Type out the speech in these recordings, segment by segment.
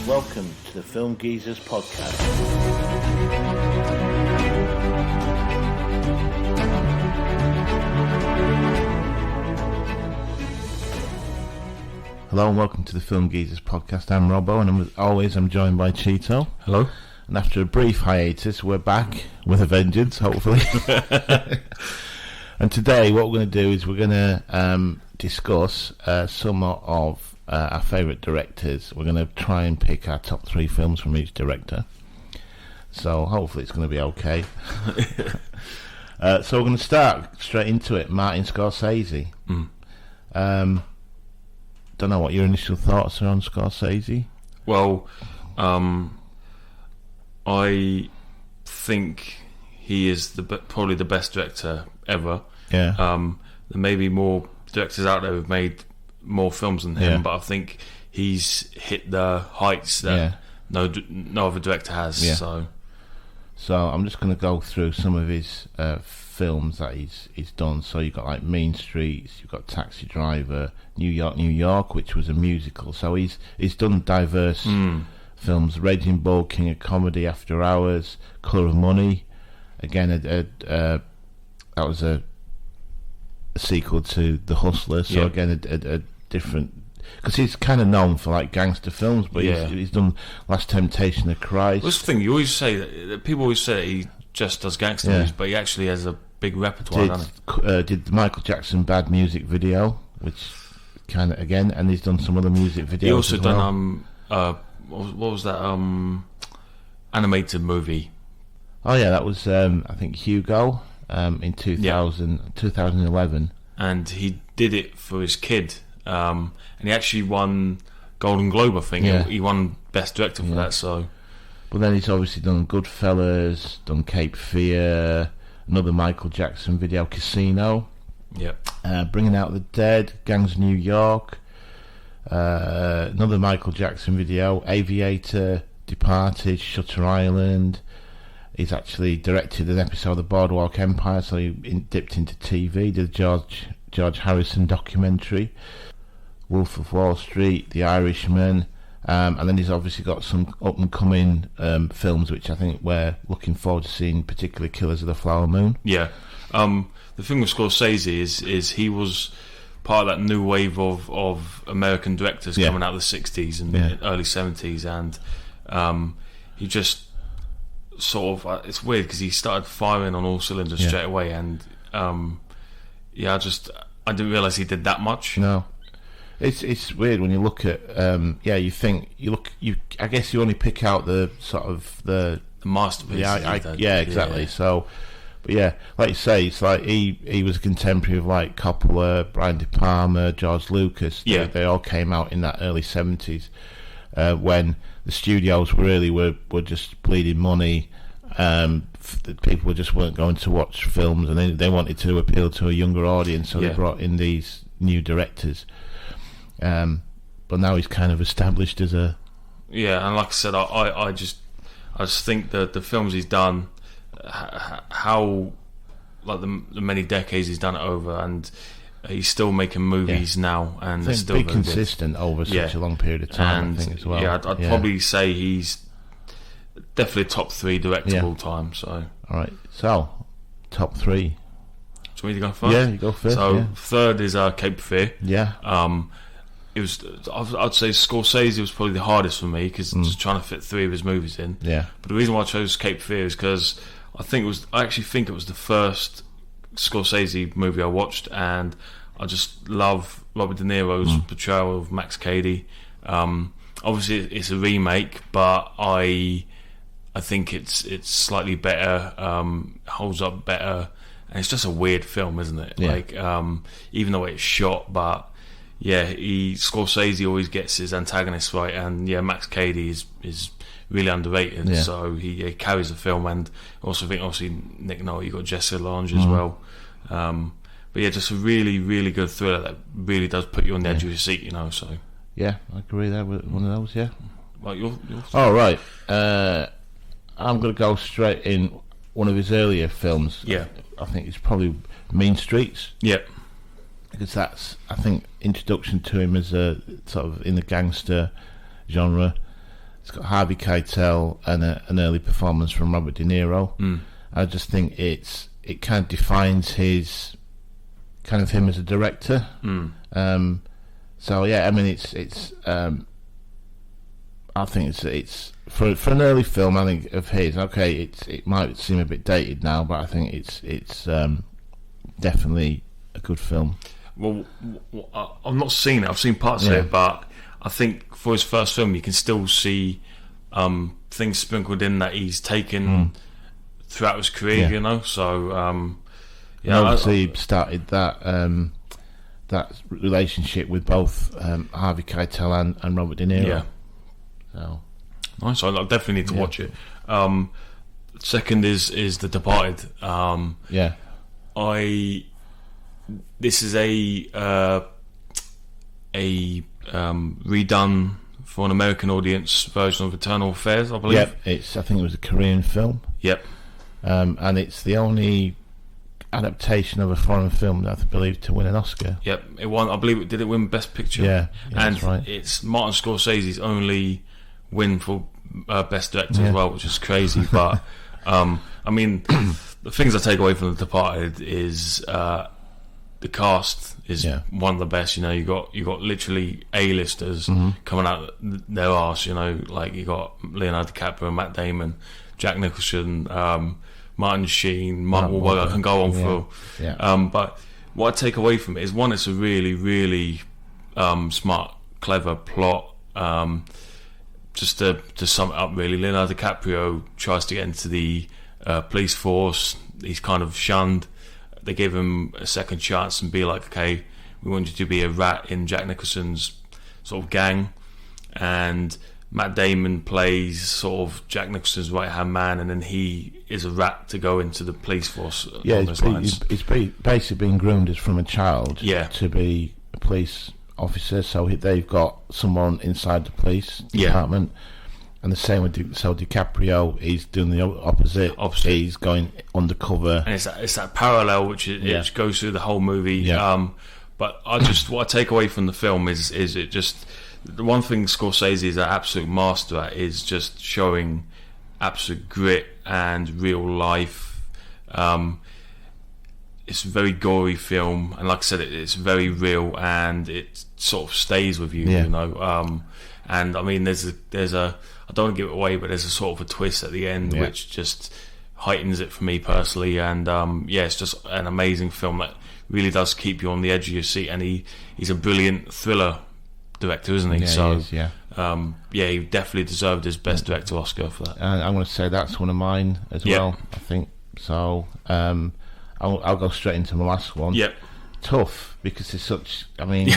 Welcome to the Film Geezers podcast. Hello and welcome to the Film Geezers podcast. I'm Robbo, and as always I'm joined by Cheeto. Hello. And after a brief hiatus, we're back with a vengeance, hopefully. And today what we're going to do is we're going to discuss some of our favourite directors. We're going to try and pick our top 3 films from each director. So hopefully it's going to be okay. So we're going to start straight into it. Martin Scorsese. Don't know what your initial thoughts are on Scorsese. Well, I think he is probably the best director ever. Yeah. There may be more directors out there who've made more films than him, but I think he's hit the heights that no other director has. Yeah. So I'm just going to go through some of his films that he's done. So you've got like Mean Streets, you've got Taxi Driver, New York, which was a musical. So he's done diverse films. Raging Bull, King of Comedy, After Hours, Colour of Money. Again, that was a sequel to The Hustler. So again, a different, because he's kind of known for like gangster films, but he's done Last Temptation of Christ. What's the thing? You always say that people always say that he just does gangster movies, but he actually has a big repertoire. Did the Michael Jackson Bad music video, which kind of again, and he's done some other music videos. He also done what was that animated movie? Oh yeah, that was I think Hugo in 2011, and he did it for his kid, and he actually won Golden Globe, I think. He won Best Director for that. So, but then he's obviously done Goodfellas, done Cape Fear, another Michael Jackson video, Casino, Bringing Out the Dead, Gangs of New York, another Michael Jackson video, Aviator, Departed, Shutter Island. He's actually directed an episode of the Boardwalk Empire, so he dipped into TV, did a George Harrison documentary, Wolf of Wall Street, The Irishman, and then he's obviously got some up-and-coming films, which I think we're looking forward to seeing, particularly Killers of the Flower Moon. Yeah. The thing with Scorsese is he was part of that new wave of American directors coming out of the 60s and early 70s, and he just sort of, it's weird because he started firing on all cylinders straight away, and I didn't realise he did that much. No, it's weird when you look at you think I guess you only pick out the sort of the masterpieces. Exactly. So, but like you say, it's like he was a contemporary of like Coppola, Brian De Palma, George Lucas. They all came out in that early 70s when the studios were just bleeding money. People just weren't going to watch films, and they wanted to appeal to a younger audience, so they brought in these new directors. But now he's kind of established as a and like I said, I just think that the films he's done, how like the many decades he's done it over, and he's still making movies now, and they're still be consistent over such a long period of time. And I think as well. I'd probably say he's definitely a top 3 director of all time. So, all right. So, top 3. Do you want me to go first? Yeah, you go first. So, third is Cape Fear. Yeah. It was. I'd say Scorsese was probably the hardest for me because just trying to fit 3 of his movies in. Yeah. But the reason why I chose Cape Fear is because I actually think it was the first Scorsese movie I watched, and I just love Robert De Niro's portrayal of Max Cady. Obviously it's a remake, but I think it's slightly better, holds up better, and it's just a weird film, isn't it? Like even the way it's shot, but Scorsese always gets his antagonists right, and Max Cady is really underrated, so he carries the film. And I also think obviously Nick Nolte, you got Jessica Lange as well, but just a really, really good thriller that really does put you on the edge of your seat, So I agree there with one of those. Well, you're all right. I'm going to go straight in one of his earlier films. I think it's probably Mean Streets. Because that's, I think, introduction to him as a sort of in the gangster genre. It's got Harvey Keitel and an early performance from Robert De Niro. I just think it kind of defines his kind of him as a director. So yeah, I mean it's I think it's for an early film. I think of his. Okay, it might seem a bit dated now, but I think it's definitely a good film. Well, I've not seen it. I've seen parts of it, but I think for his first film, you can still see things sprinkled in that he's taken throughout his career. You know, so obviously he started that relationship with both Harvey Keitel and Robert De Niro. Yeah. So nice. I definitely need to watch it. Second is The Departed. This is a redone for an American audience version of Eternal Affairs, I believe. Yep, I think it was a Korean film. Yep. And it's the only adaptation of a foreign film that I believe to win an Oscar. Yep, it won. I believe did it win Best Picture? Yeah, and that's right. It's Martin Scorsese's only win for Best Director as well, which is crazy. But I mean, the things I take away from The Departed is the cast is one of the best. You know, you got literally A-listers coming out their arse. You know, like you got Leonardo DiCaprio, Matt Damon, Jack Nicholson, Martin Sheen, Mark Wahlberg. I can go on for. But what I take away from it is, one, it's a really, really smart, clever plot. Just to sum it up, really, Leonardo DiCaprio tries to get into the police force. He's kind of shunned. They give him a second chance and be like, okay, we want you to be a rat in Jack Nicholson's sort of gang. And Matt Damon plays sort of Jack Nicholson's right-hand man, and then he is a rat to go into the police force. Yeah, he's basically been groomed as from a child to be a police officer, so they've got someone inside the police department, and the same with DiCaprio. He's doing the opposite. He's going undercover, and it's that parallel which it goes through the whole movie. But what I take away from the film is it just, the one thing Scorsese is an absolute master at is just showing absolute grit and real life. It's a very gory film, and like I said, it's very real, and it sort of stays with you, you know. And I mean, there's a I don't want to give it away, but there's a sort of a twist at the end which just heightens it for me personally. And it's just an amazing film that really does keep you on the edge of your seat. And he's a brilliant thriller director, isn't he? Yeah, he is, he definitely deserved his Best Director Oscar for that. And I'm going to say that's one of mine as well. I think so. I'll go straight into my last one. Yep. Tough, because it's such. I mean,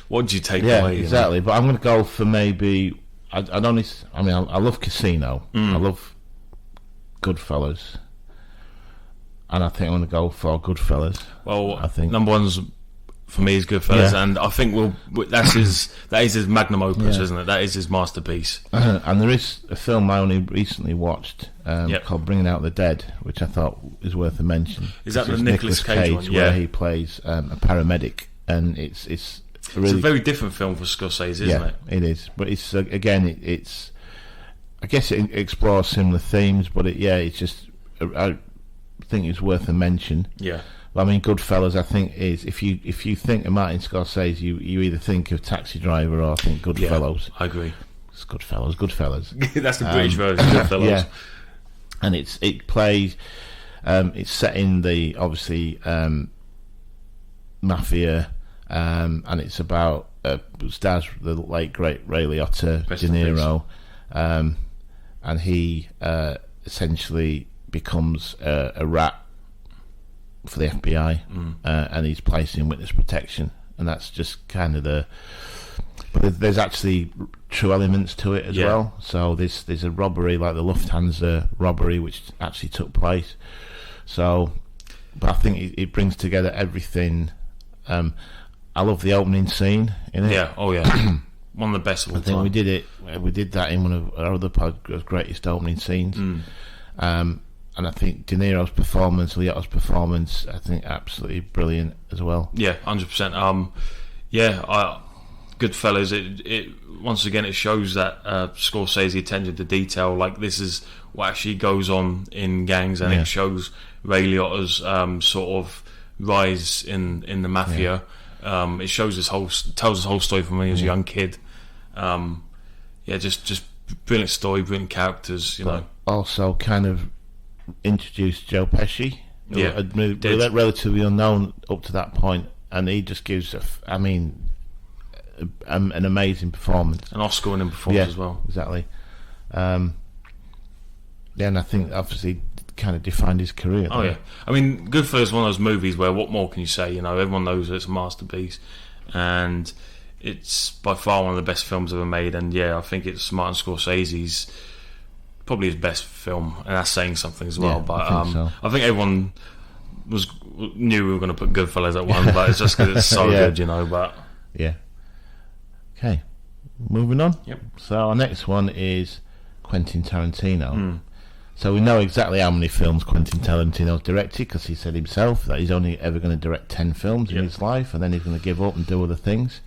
what did you take away? Yeah, exactly. You know? But I'm going to go for maybe. I love Casino. I love Goodfellas, and I think I'm going to go for Goodfellas. Well, I think number one's for me is Goodfellas, and I think that is his magnum opus, isn't it? That is his masterpiece. And there is a film I only recently watched called Bringing Out the Dead, which I thought is worth a mention. Is that the Nicolas Cage one? Where he plays a paramedic, and it's a very different film for Scorsese, isn't it? It is, but it's again, it's. I guess it explores similar themes, but it's just. I think it's worth a mention. Yeah. I mean, Goodfellas, I think, is if you think of Martin Scorsese, you either think of Taxi Driver or think Goodfellas. Yeah, I agree. It's Goodfellas. That's the British version. Goodfellas. Yeah, and it plays. It's set in the obviously mafia, and it's about stars the late great Ray Liotta, De Niro, and he essentially becomes a rat for the FBI, and he's placed in witness protection, and that's just kind of but there's actually true elements to it as well. So there's a robbery, like the Lufthansa robbery, which actually took place. So, but I think it brings together everything. I love the opening scene in it. Yeah, one of the best of all time. I think we did that in one of our other podcasts, greatest opening scenes. And I think De Niro's performance, Liotta's performance, I think absolutely brilliant as well. Yeah, 100%. Goodfellas, it once again it shows that Scorsese attention to detail. Like, this is what actually goes on in gangs, and it shows Ray Liotta's sort of rise in the mafia. It shows tells his whole story from when he was a young kid. Just brilliant story, brilliant characters. You know, also kind of introduced Joe Pesci. Yeah, had moved relatively unknown up to that point, and he just gives an amazing performance, an Oscar-winning performance as well. Exactly. And I think obviously kind of defined his career. Oh yeah, I mean, Goodfellas is one of those movies where what more can you say? You know, everyone knows it's a masterpiece, and it's by far one of the best films ever made. And I think it's Martin Scorsese's probably his best film, and that's saying something as well. But I think everyone knew we were going to put Goodfellas at one, but it's just because it's so good, you know. But okay, moving on. Yep. So our next one is Quentin Tarantino. So we know exactly how many films Quentin Tarantino's directed, because he said himself that he's only ever going to direct 10 films in his life, and then he's going to give up and do other things.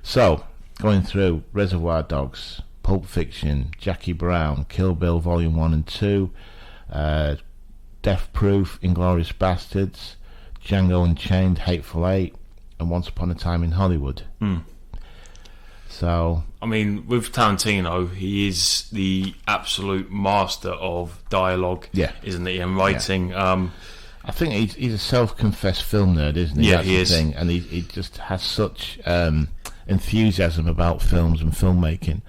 So, going through Reservoir Dogs, Pulp Fiction, Jackie Brown, Kill Bill Volume 1 and 2, Death Proof, Inglourious Bastards, Django Unchained, Hateful Eight, and Once Upon a Time in Hollywood. So, I mean, with Tarantino, he is the absolute master of dialogue, isn't he? And writing. I think he's a self-confessed film nerd, isn't he? Yeah, That's he the is. thing. And he just has such enthusiasm about films and filmmaking.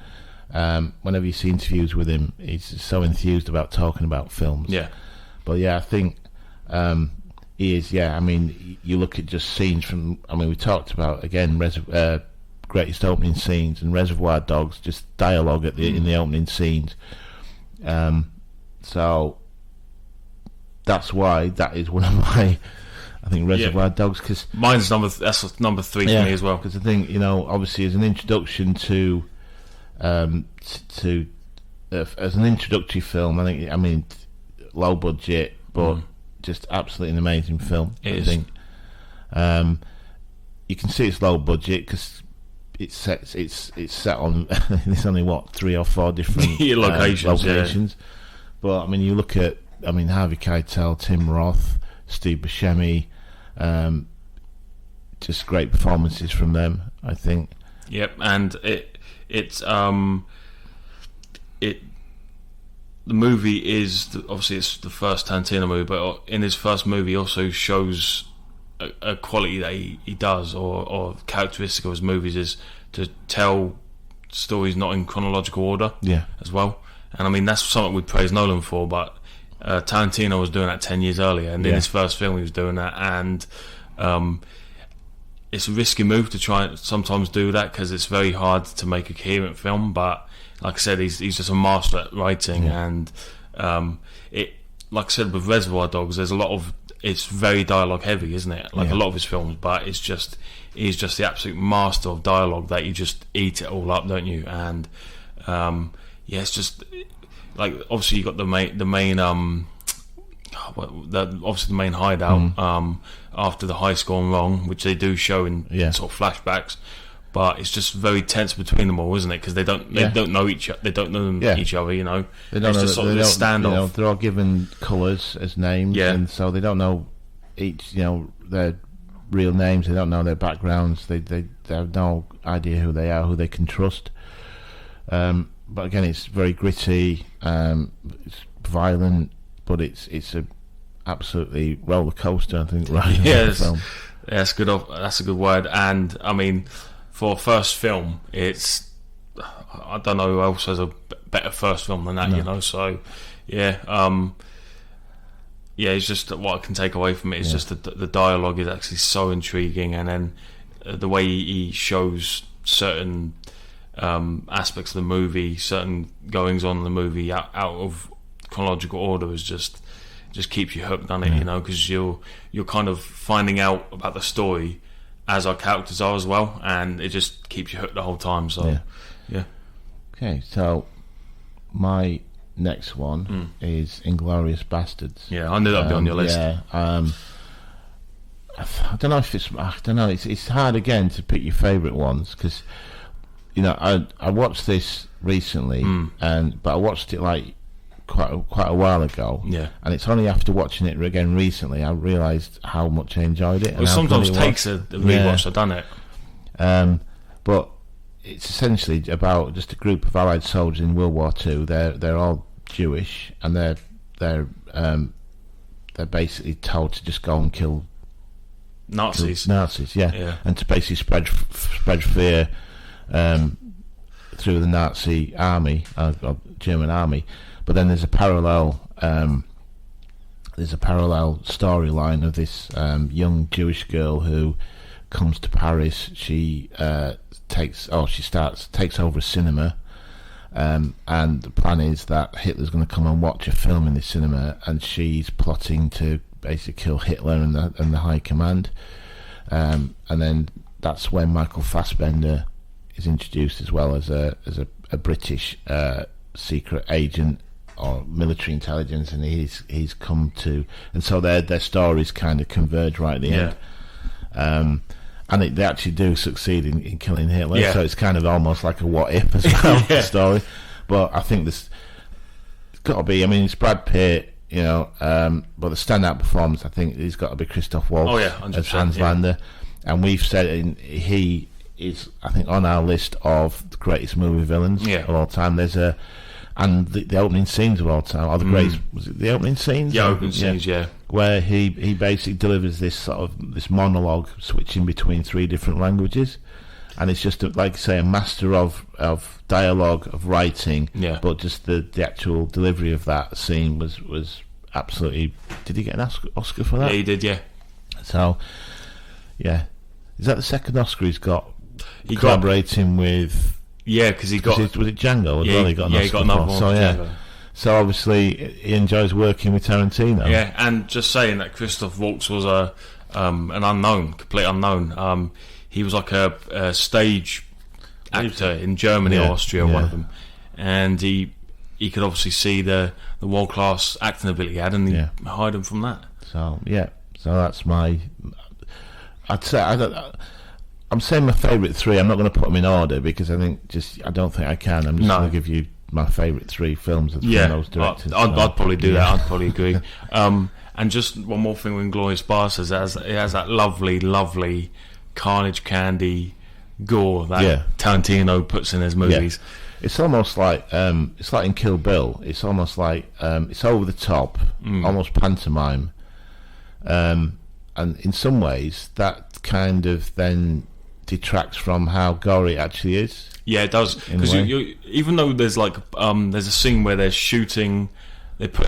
Whenever you see interviews with him, he's so enthused about talking about films. Yeah. But I think he is. I mean, you look at just scenes from. I mean, we talked about again greatest opening scenes and Reservoir Dogs, just dialogue in the opening scenes. So that's why that is one of my. I think Reservoir Dogs, because mine's number 3 for me as well. Because I think, obviously as an introduction to as an introductory film, I mean low budget, but just absolutely an amazing film. I think you can see it's low budget because it's set on there's only 3 or 4 different locations. But I mean, you look at Harvey Keitel, Tim Roth, Steve Buscemi. Just great performances from them, I think. Yep, and the movie is obviously it's the first Tarantino movie, but in his first movie he also shows a quality that he does, or characteristic of his movies is to tell stories not in chronological order, as well. And I mean, that's something we praise Nolan for, but Tarantino was doing that 10 years earlier, and in his first film he was doing that, and it's a risky move to try and sometimes do that because it's very hard to make a coherent film. But like I said, he's just a master at writing, and like I said with Reservoir Dogs, there's a lot of, it's very dialogue heavy, isn't it? Like a lot of his films, but he's just the absolute master of dialogue that you just eat it all up, don't you? And it's just like, obviously you got the main obviously the main hideout after the high score and wrong, which they do show in sort of flashbacks, but it's just very tense between them all, isn't it? Because they don't know each other, each other, They don't know, just sort of this standoff. They're all given colours as names, and so they don't know each, their real names. They don't know their backgrounds. They have no idea who they are, who they can trust. But again, it's very gritty. It's violent, but it's a absolutely roller coaster, I think. Right? That's good. That's a good word. And I mean, for a first film, I don't know who else has a better first film than that. So it's just what I can take away from it is just the dialogue is actually so intriguing, and then the way he shows certain aspects of the movie, certain goings on in the movie out of chronological order is just keeps you hooked on it, because you're kind of finding out about the story as our characters are as well, and it just keeps you hooked the whole time. So okay, so my next one is Inglourious Bastards. I knew that'd be on your list. I don't know if it's. I don't know. It's hard again to pick your favourite ones because, I watched this recently, but I watched it like quite a while ago. Yeah. And it's only after watching it again recently I realised how much I enjoyed it. Well, sometimes it takes a rewatch. I've done it. But it's essentially about just a group of Allied soldiers in World War II. They're all Jewish, and they're basically told to just go and kill Nazis. Yeah. And to basically spread fear through the Nazi army, or German army. But then there's a parallel storyline of this young Jewish girl who comes to Paris. She takes over a cinema, and the plan is that Hitler's going to come and watch a film in the cinema, and she's plotting to basically kill Hitler and the high command. And then that's when Michael Fassbender is introduced as well as a British secret agent or military intelligence, and he's come to, and so their stories kind of converge right at the end. And they actually do succeed in killing Hitler, so it's kind of almost like a what if as well story. But I think it's got to be. I mean, it's Brad Pitt, but the standout performance I think he's got to be Christoph Waltz as Hans Lander, and we've said he is I think on our list of the greatest movie villains of all time. There's and the opening scenes of all time, or the greatest, was it the opening scenes? Yeah, opening scenes, where he basically delivers this monologue switching between three different languages, and it's just like say a master of dialogue, of writing, but just the actual delivery of that scene was absolutely. Did he get an Oscar for that? Yeah, he did. So is that the second Oscar he's got? Collaborating with. Yeah, because was it Django as well? He got another one. So so obviously he enjoys working with Tarantino. Yeah, and just saying that Christoph Waltz was an unknown, complete unknown. He was like a stage actor in Germany or Austria, one of them, and he could obviously see the world class acting ability he had, and he hired him from that. So that's my. I'd say I'm saying my favourite three. I'm not going to put them in order because I don't think I can. I'm just going to give you my favourite three films from those directors. I'd probably do that. I'd probably agree. And just one more thing with Inglourious Basterds, it has that lovely carnage, candy, gore that Tarantino puts in his movies. It's almost like it's like in Kill Bill. It's almost like it's over the top, almost pantomime, and in some ways that kind of then detracts from how gory it actually is. Yeah, it does, because even though there's like there's a scene where they're putting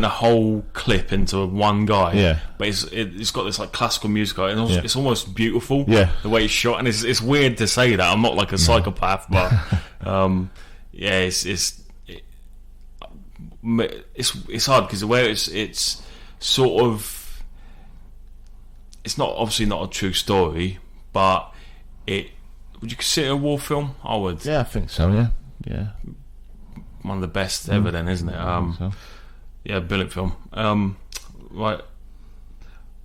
a whole clip into one guy, but it's got this like classical music, and it's almost beautiful the way it's shot, and it's weird to say that. I'm not like a psychopath, but it's hard because the way it's sort of, it's not obviously not a true story, but would you consider it a war film? I would. Yeah, I think so. Yeah. One of the best ever, then, isn't it? So. Yeah, brilliant film. Right.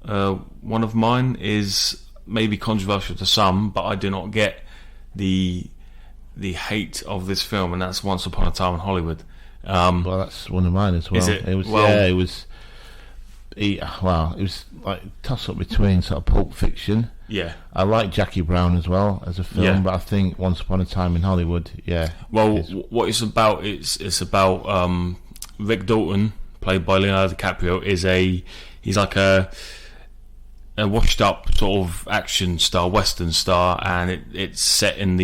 One of mine is maybe controversial to some, but I do not get the hate of this film, and that's Once Upon a Time in Hollywood. Well, that's one of mine as well. Is it? It was. It was. It was like toss up between sort of Pulp Fiction. Yeah, I like Jackie Brown as well as a film, but I think Once Upon a Time in Hollywood. Well, what it's about? It's about Rick Dalton, played by Leonardo DiCaprio. He's like a washed up sort of action star, western star, and it's set in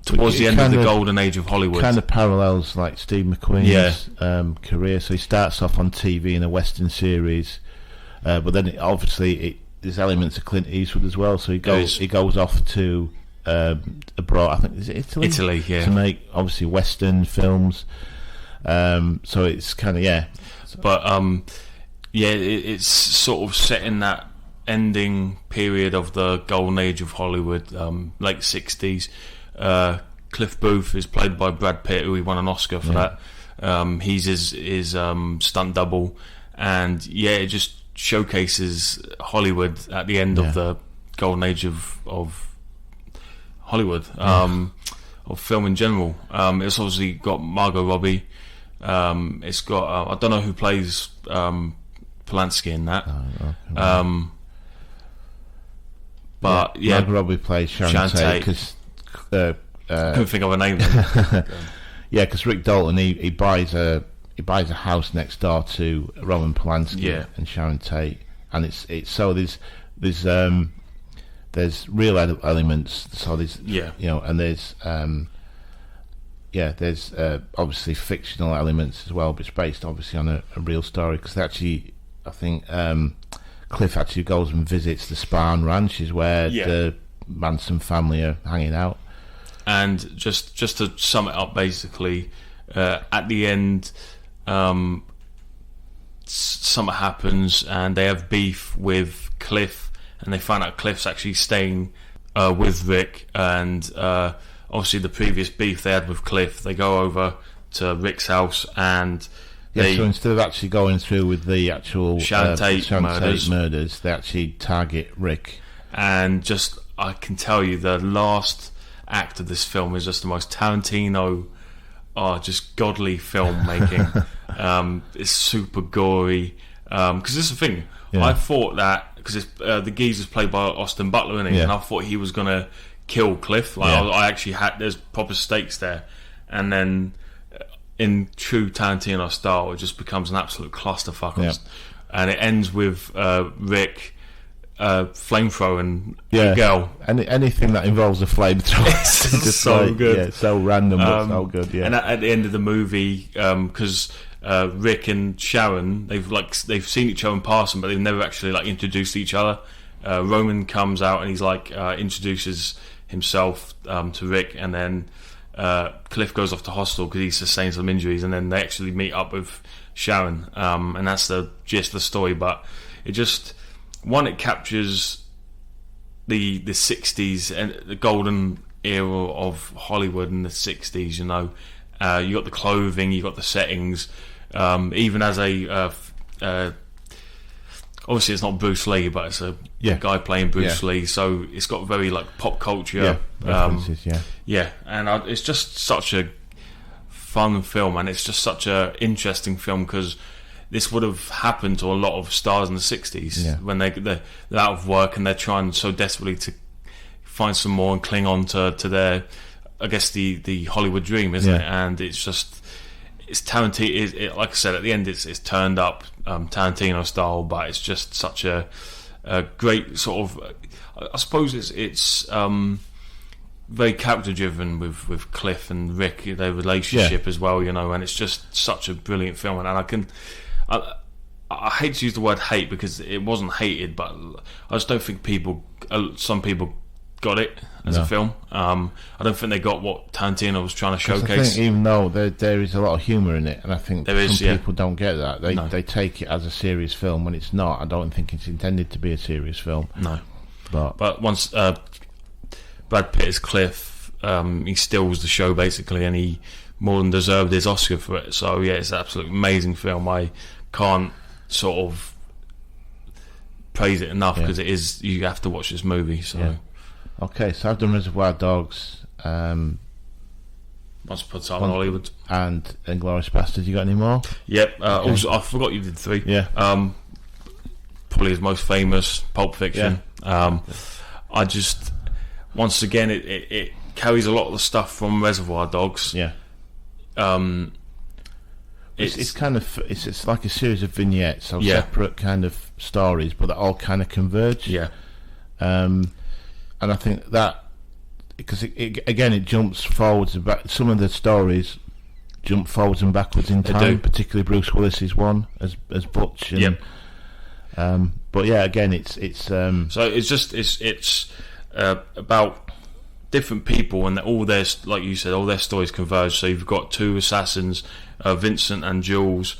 towards the end of the golden age of Hollywood. Kind of parallels like Steve McQueen's career. So he starts off on TV in a western series, but then there's elements of Clint Eastwood as well. So he goes off to abroad. I think is it Italy, to make obviously western films. So it's kind of but it's sort of set in that ending period of the golden age of Hollywood, late 60s. Cliff Booth is played by Brad Pitt, who he won an Oscar for that. He's his stunt double, and it just showcases Hollywood at the end of the golden age of Hollywood, of film in general. It's obviously got Margot Robbie. It's got I don't know who plays Polanski in that. But Margot Robbie plays Sharon Tate because couldn't think of a name. Yeah, because Rick Dalton he buys a house next door to Roman Polanski and Sharon Tate, and it's so there's real elements. So there's and there's obviously fictional elements as well, but it's based obviously on a real story. Because actually, I think Cliff actually goes and visits the Spahn Ranch, is where the Manson family are hanging out. And just to sum it up, basically, at the end, something happens, and they have beef with Cliff, and they find out Cliff's actually staying with Rick, and obviously the previous beef they had with Cliff, they go over to Rick's house, and so instead of actually going through with the actual Sharon Tate murders, they actually target Rick. And just, I can tell you, the last act of this film is just the most Tarantino, just godly filmmaking. It's super gory, because this is the thing. I thought that because the geezer's played by Austin Butler in it, and I thought he was gonna kill Cliff. I actually had, there's proper stakes there, and then in true Tarantino style, it just becomes an absolute clusterfuck, and it ends with Rick flamethrowing a girl. Anything that involves a flamethrower, it's just so good. Yeah, so random, but so good. Yeah, and at the end of the movie, because Rick and Sharon, they've seen each other in passing, but they've never actually introduced each other. Roman comes out and he's introduces himself to Rick, and then Cliff goes off to hospital because he sustained some injuries, and then they actually meet up with Sharon, and that's the gist of the story. But it just, it captures the 60s and the golden era of Hollywood in the 60s. You got the clothing, you got the settings, even as a obviously it's not Bruce Lee, but it's a guy playing Bruce Lee, so it's got very pop culture references, and it's just such a fun film, and it's just such a interesting film, because this would have happened to a lot of stars in the 60s when they're out of work and they're trying so desperately to find some more and cling on to their, I guess, the Hollywood dream, isn't it? And it's just, it's Tarantino. Like I said, at the end, it's turned up Tarantino style, but it's just such a great sort of. I suppose it's very character driven with Cliff and Rick, their relationship as well, and it's just such a brilliant film. And I hate to use the word hate because it wasn't hated, but I just don't think some people got it as a film. I don't think they got what Tarantino was trying to showcase. I think even though there is a lot of humour in it, and I think some people don't get that. They take it as a serious film when it's not. I don't think it's intended to be a serious film. No. But once Brad Pitt is Cliff, he steals the show basically, and he more than deserved his Oscar for it. So it's an absolutely amazing film. I can't sort of praise it enough, because it is, you have to watch this movie. So okay, so I've done Reservoir Dogs, Once Upon a Time in Hollywood, and Inglourious Basterds. You got any more? Yep. Also, I forgot you did 3. Probably his most famous, Pulp Fiction. I just, once again, it carries a lot of the stuff from Reservoir Dogs. It's kind of it's like a series of vignettes, so separate kind of stories, but they all kind of converge. And I think that because it jumps forwards and back. Some of the stories jump forwards and backwards in time, particularly Bruce Willis's one as Butch. And, but again, it's so it's about different people, and all their, like you said, all their stories converge. So you've got 2 assassins, Vincent and Jules.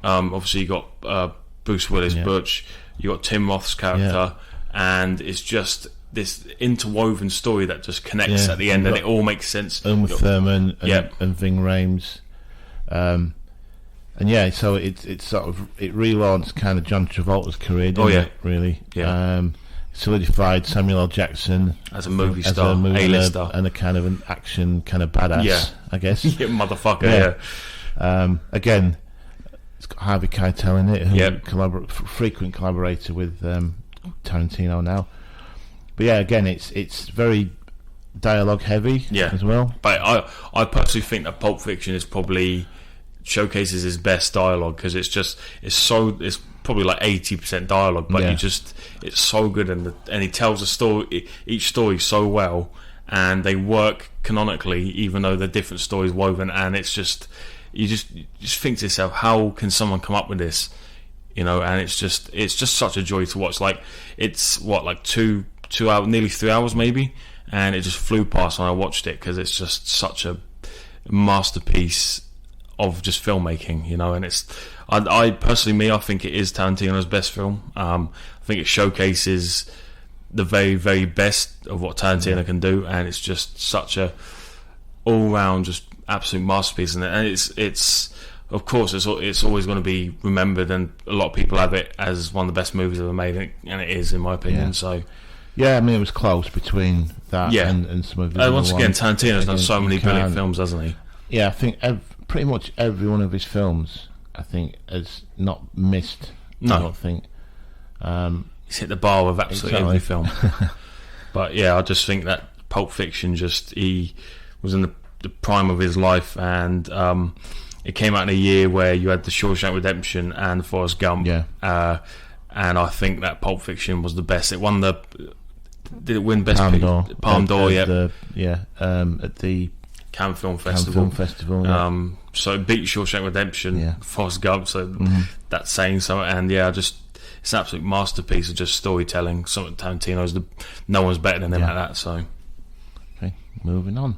Obviously you got Bruce Willis, Butch. You got Tim Roth's character, and it's just this interwoven story that just connects at the end, and it all makes sense. Uma Thurman and Ving Rhames. And yeah, so it's sort of it relaunched kind of John Travolta's career. Didn't it, really? Yeah. Solidified Samuel L. Jackson as a movie star, A-lister, and a kind of an action kind of badass. Yeah. I guess. Yeah, motherfucker. Yeah. Again, it's got Harvey Keitel in it, who frequent collaborator with Tarantino now. But yeah, again, it's very dialogue heavy as well. But I personally think that Pulp Fiction is probably showcases his best dialogue, because it's probably like 80% dialogue, but it's so good, and he tells each story so well, and they work canonically even though they're different stories woven, and it's just you just think to yourself, how can someone come up with this, and it's just such a joy to watch. Like, it's like 2 hours, nearly 3 hours maybe, and it just flew past when I watched it, because it's just such a masterpiece of just filmmaking, and it's I personally, I think it is Tarantino's best film. I think it showcases the very, very best of what Tarantino can do, and it's just such a all-round just absolute masterpiece. And it's of course it's always going to be remembered, and a lot of people have it as one of the best movies ever made, and it is, in my opinion. So yeah, I mean, it was close between that and some of the other once again, Tarantino's done so many brilliant films, hasn't he? Yeah, I think pretty much every one of his films, I think, has not missed. No. I don't think. He's hit the bar with absolutely every film. But yeah, I just think that Pulp Fiction, he was in the prime of his life, and it came out in a year where you had The Shawshank Redemption and Forrest Gump. Yeah. And I think that Pulp Fiction was the best. It won did it win Best Palme d'Or? Palme d'Or, at the Cannes Film Festival. Yeah. So it beat Shawshank Redemption, Forrest Gump. So that's saying something. And it's an absolute masterpiece of just storytelling. Something Tarantino's no one's better than him at that. So okay, moving on.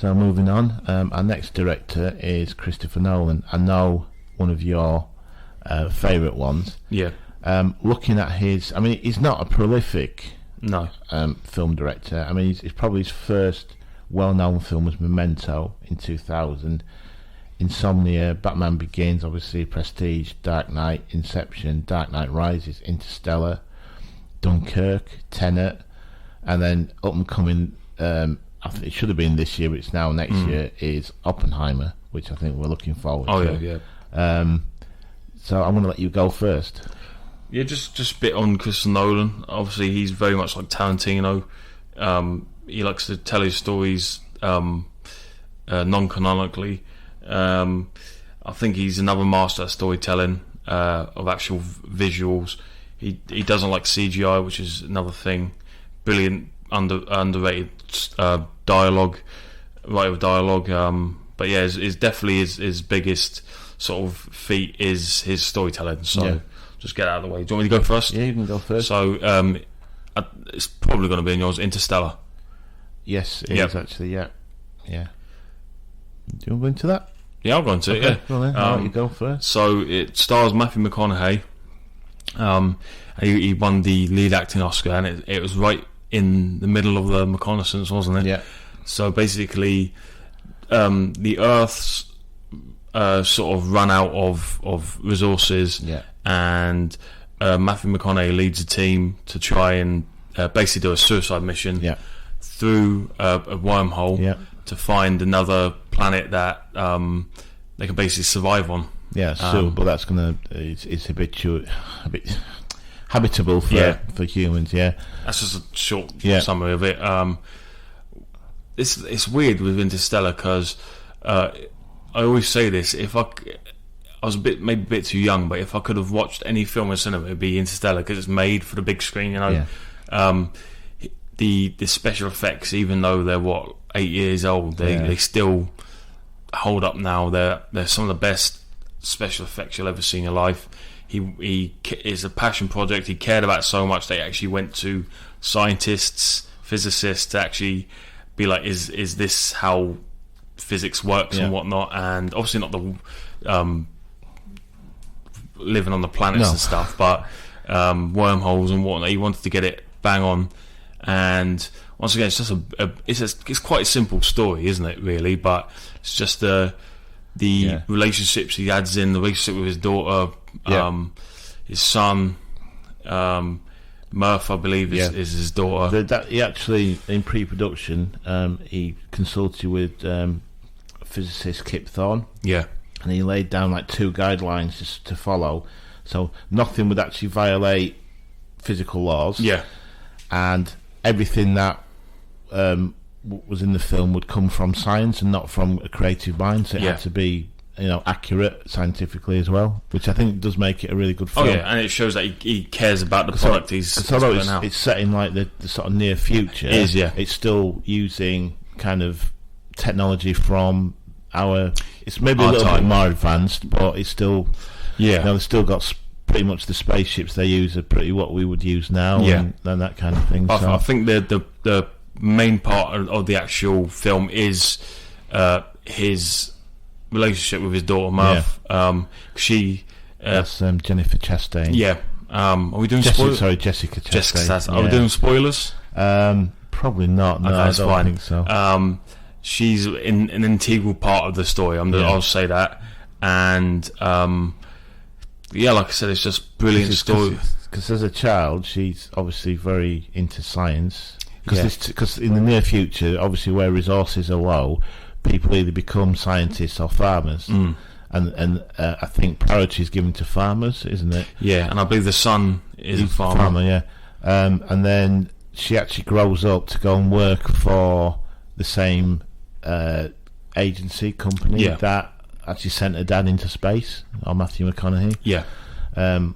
Our next director is Christopher Nolan. I know one of your favourite ones. Yeah. Looking at his, I mean, he's not a prolific film director. I mean, he's probably his first well-known film was Memento in 2000, Insomnia, Batman Begins, obviously, Prestige, Dark Knight, Inception, Dark Knight Rises, Interstellar, Dunkirk, Tenet, and then up and coming, I think it should have been this year, but it's now next year, is Oppenheimer, which I think we're looking forward to. Yeah. So I'm going to let you go first. Yeah, just a bit on Christopher Nolan. Obviously, he's very much like Tarantino. He likes to tell his stories non-canonically. I think he's another master at storytelling, of actual visuals. He doesn't like CGI, which is another thing. Brilliant, underrated dialogue, writer of dialogue. But yeah, is definitely his biggest sort of feat is his storytelling. So just get out of the way. Do you want me to go first? Yeah, you can go first. So it's probably going to be in yours, Interstellar. Yes, it is actually. Yeah. Do you want to go into that? Yeah, I'll go into it. Yeah. Well then, I'll let you go first. So it stars Matthew McConaughey. He won the lead acting Oscar, and it was right in the middle of the reconnaissance, wasn't it? Yeah. So basically, the Earth's sort of run out of resources, and Matthew McConaughey leads a team to try and basically do a suicide mission through a wormhole to find another planet that they can basically survive on. Yeah, so but that's it's habitable for humans. Yeah, that's just a short summary of it. It's weird with Interstellar, because I always say this: if I was maybe a bit too young, but if I could have watched any film in cinema, it'd be Interstellar, because it's made for the big screen. The special effects, even though they're 8 years old, they still hold up now. They're some of the best special effects you'll ever see in your life. He is a passion project. He cared about it so much they actually went to scientists, physicists, to actually be like, is this how physics works and whatnot? And obviously not the living on the planets and stuff, but wormholes and whatnot. He wanted to get it bang on. And once again, it's just it's quite a simple story, isn't it? Really, but it's just the the relationships he adds in, the relationship with his daughter, his son, Murph, I believe, is his daughter. He actually, in pre-production, he consulted with physicist Kip Thorne. Yeah. And he laid down like 2 guidelines just to follow. So nothing would actually violate physical laws. Yeah. And everything that was in the film would come from science and not from a creative mind. So it had to be, accurate scientifically as well, which I think does make it a really good film. Oh yeah, and it shows that he cares about the product he's although it's set in like the sort of near future. It is, yeah. It's still using kind of technology from it's maybe a little bit more advanced, but it's still they've still got pretty much the spaceships they use are pretty what we would use now, and that kind of thing. I think the main part of the actual film is his relationship with his daughter Murph. That's Jennifer Chastain. Yeah. Are we doing spoilers? Sorry, Jessica Chastain. Are we doing spoilers? Probably not. No, I don't think so. She's an integral part of the story. I'll say that. And like I said, it's just brilliant story. Because as a child, she's obviously very into science. Because in the near future, obviously where resources are low, people either become scientists or farmers. And I think priority is given to farmers, isn't it? Yeah, and I believe the son is a farmer. Yeah. And then she actually grows up to go and work for the same agency company that actually sent her dad into space, or Matthew McConaughey. Yeah.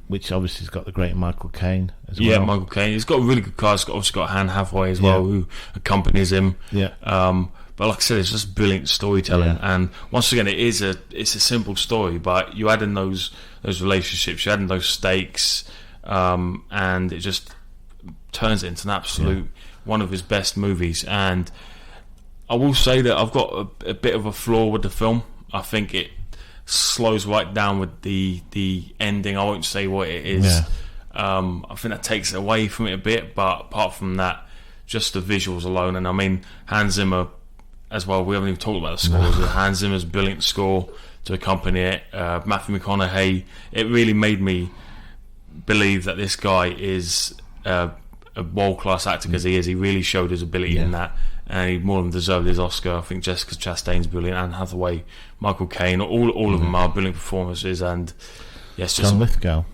Which obviously has got the great Michael Caine as well. Yeah, Michael Caine. He's got a really good cast. He's obviously got Anne Hathaway as well, who accompanies him. Yeah. But like I said, it's just brilliant storytelling. And once again, it's a simple story, but you add in those relationships, you add in those stakes, and it just turns it into an absolute one of his best movies. And I will say that I've got a bit of a flaw with the film. I think it slows right down with the ending. I won't say what it is. I think that takes it away from it a bit, but apart from that, just the visuals alone. And I mean, Hans Zimmer as well, we haven't even talked about the scores. Hans Zimmer's brilliant score to accompany it. Matthew McConaughey, it really made me believe that this guy is a world-class actor, because he is. He really showed his ability in that, and he more than deserved his Oscar. I think Jessica Chastain's brilliant, Anne Hathaway, Michael Caine, all of them are brilliant performances. And yes, John Lithgow.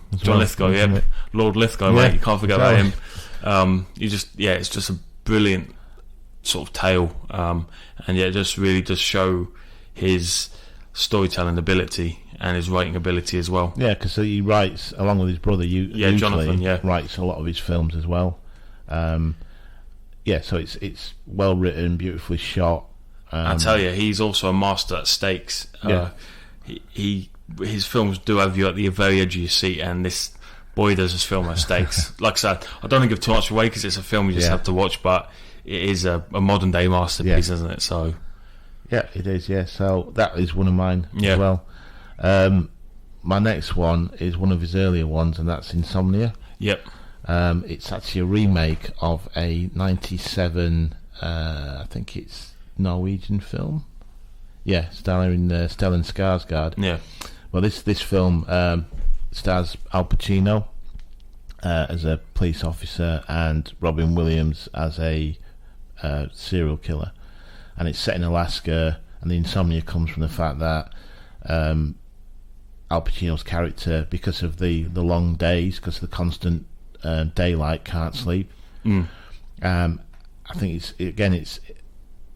Lord Lithgow, mate, you can't forget about him. It's just a brilliant sort of tale, and it just really does show his storytelling ability and his writing ability as well. Yeah, because he writes along with his brother. Jonathan writes a lot of his films as well. So it's well written, beautifully shot. I tell you, he's also a master at stakes. His films do have you at the very edge of your seat, and this boy does his film at stakes. Like I said, I don't want to give too much away because it's a film you just have to watch, but it is a modern day masterpiece, isn't it? So it is. So that is one of mine as well. My next one is one of his earlier ones, and that's Insomnia. It's actually a remake of a 97 I think it's Norwegian film, starring Stellan Skarsgård. Well, this film stars Al Pacino as a police officer and Robin Williams as a serial killer, and it's set in Alaska. And the insomnia comes from the fact that Al Pacino's character, because of the long days, because of the constant daylight, can't sleep. I think it's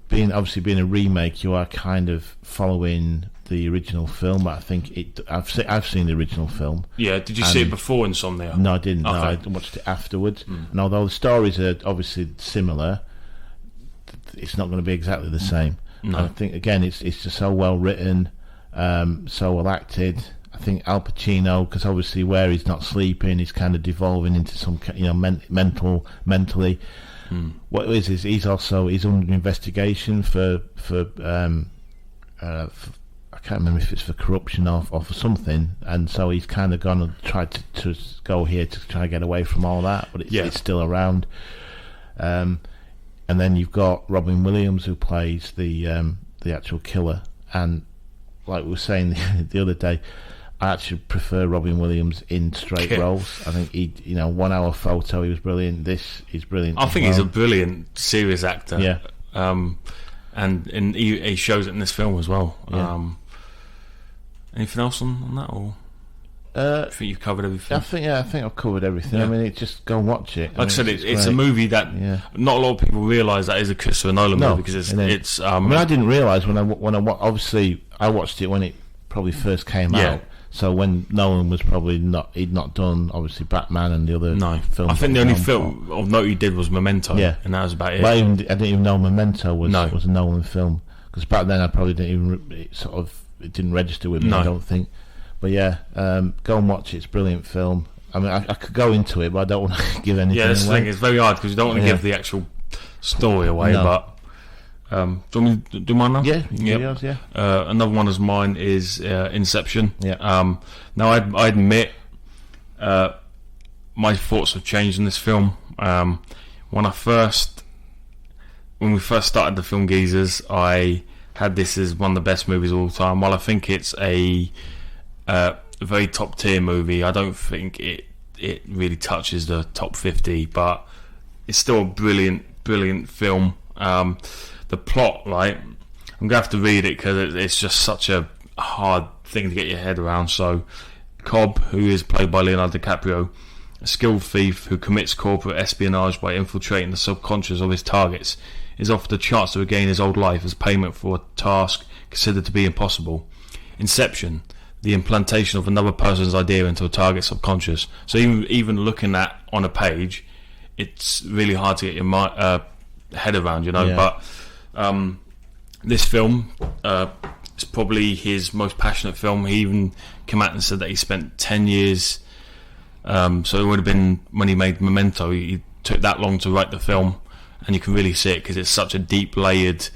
being a remake. You are kind of following the original film, but I think I've seen the original film. Did you see it before Insomnia? No, I didn't. Okay. No, I watched it afterwards. And although the stories are obviously similar, it's not going to be exactly the same. No. And I think again, it's just so well written, so well acted. I think Al Pacino, because obviously where he's not sleeping, he's kind of devolving into some mentally. What it is he's under investigation for I can't remember if it's for corruption or for something, and so he's kind of gone and tried to go here to try and get away from all that, but it's still around. And then you've got Robin Williams, who plays the actual killer, and like we were saying the other day, I actually prefer Robin Williams in straight roles. I think he, 1 Hour Photo, he was brilliant. This is brilliant. I think he's a brilliant serious actor. Yeah. And he shows it in this film as well. Yeah. Anything else on that, or I think you've covered everything? I think I've covered everything. Yeah. I mean, just go and watch it. Like I said, it's a movie that not a lot of people realise that is a Christopher Nolan movie, because it's. I mean, I didn't realise when I obviously I watched it when it probably first came out. So when Nolan was probably he'd not done obviously Batman and the other films. I think the only film of note he did was Memento. Yeah, and that was about it. Well, I didn't even know Memento was a Nolan film, because back then I probably didn't even it didn't register with me. I don't think. But yeah, go and watch it. It's a brilliant film. I mean, I could go into it, but I don't want to give anything away. Yeah, that's the thing. It's very hard because you don't want to give the actual story away. No. But do you want me to do mine now? Yeah, yours, yeah. Another one of mine is Inception. Yeah. Now, I admit my thoughts have changed in this film. When we first started the Film Geezers, I had this as one of the best movies of all time. While I think it's a very top tier movie, I don't think it really touches the top 50, but it's still a brilliant film. The plot, right, I'm gonna have to read it because it's just such a hard thing to get your head around. So Cobb, who is played by Leonardo DiCaprio, a skilled thief who commits corporate espionage by infiltrating the subconscious of his targets, is offered a chance to regain his old life as payment for a task considered to be impossible. Inception, the implantation of another person's idea into a target's subconscious. So even looking at on a page, it's really hard to get your head around, But this film is probably his most passionate film. He even came out and said that he spent 10 years, so it would have been when he made Memento, he took that long to write the film, and you can really see it because it's such a deep layered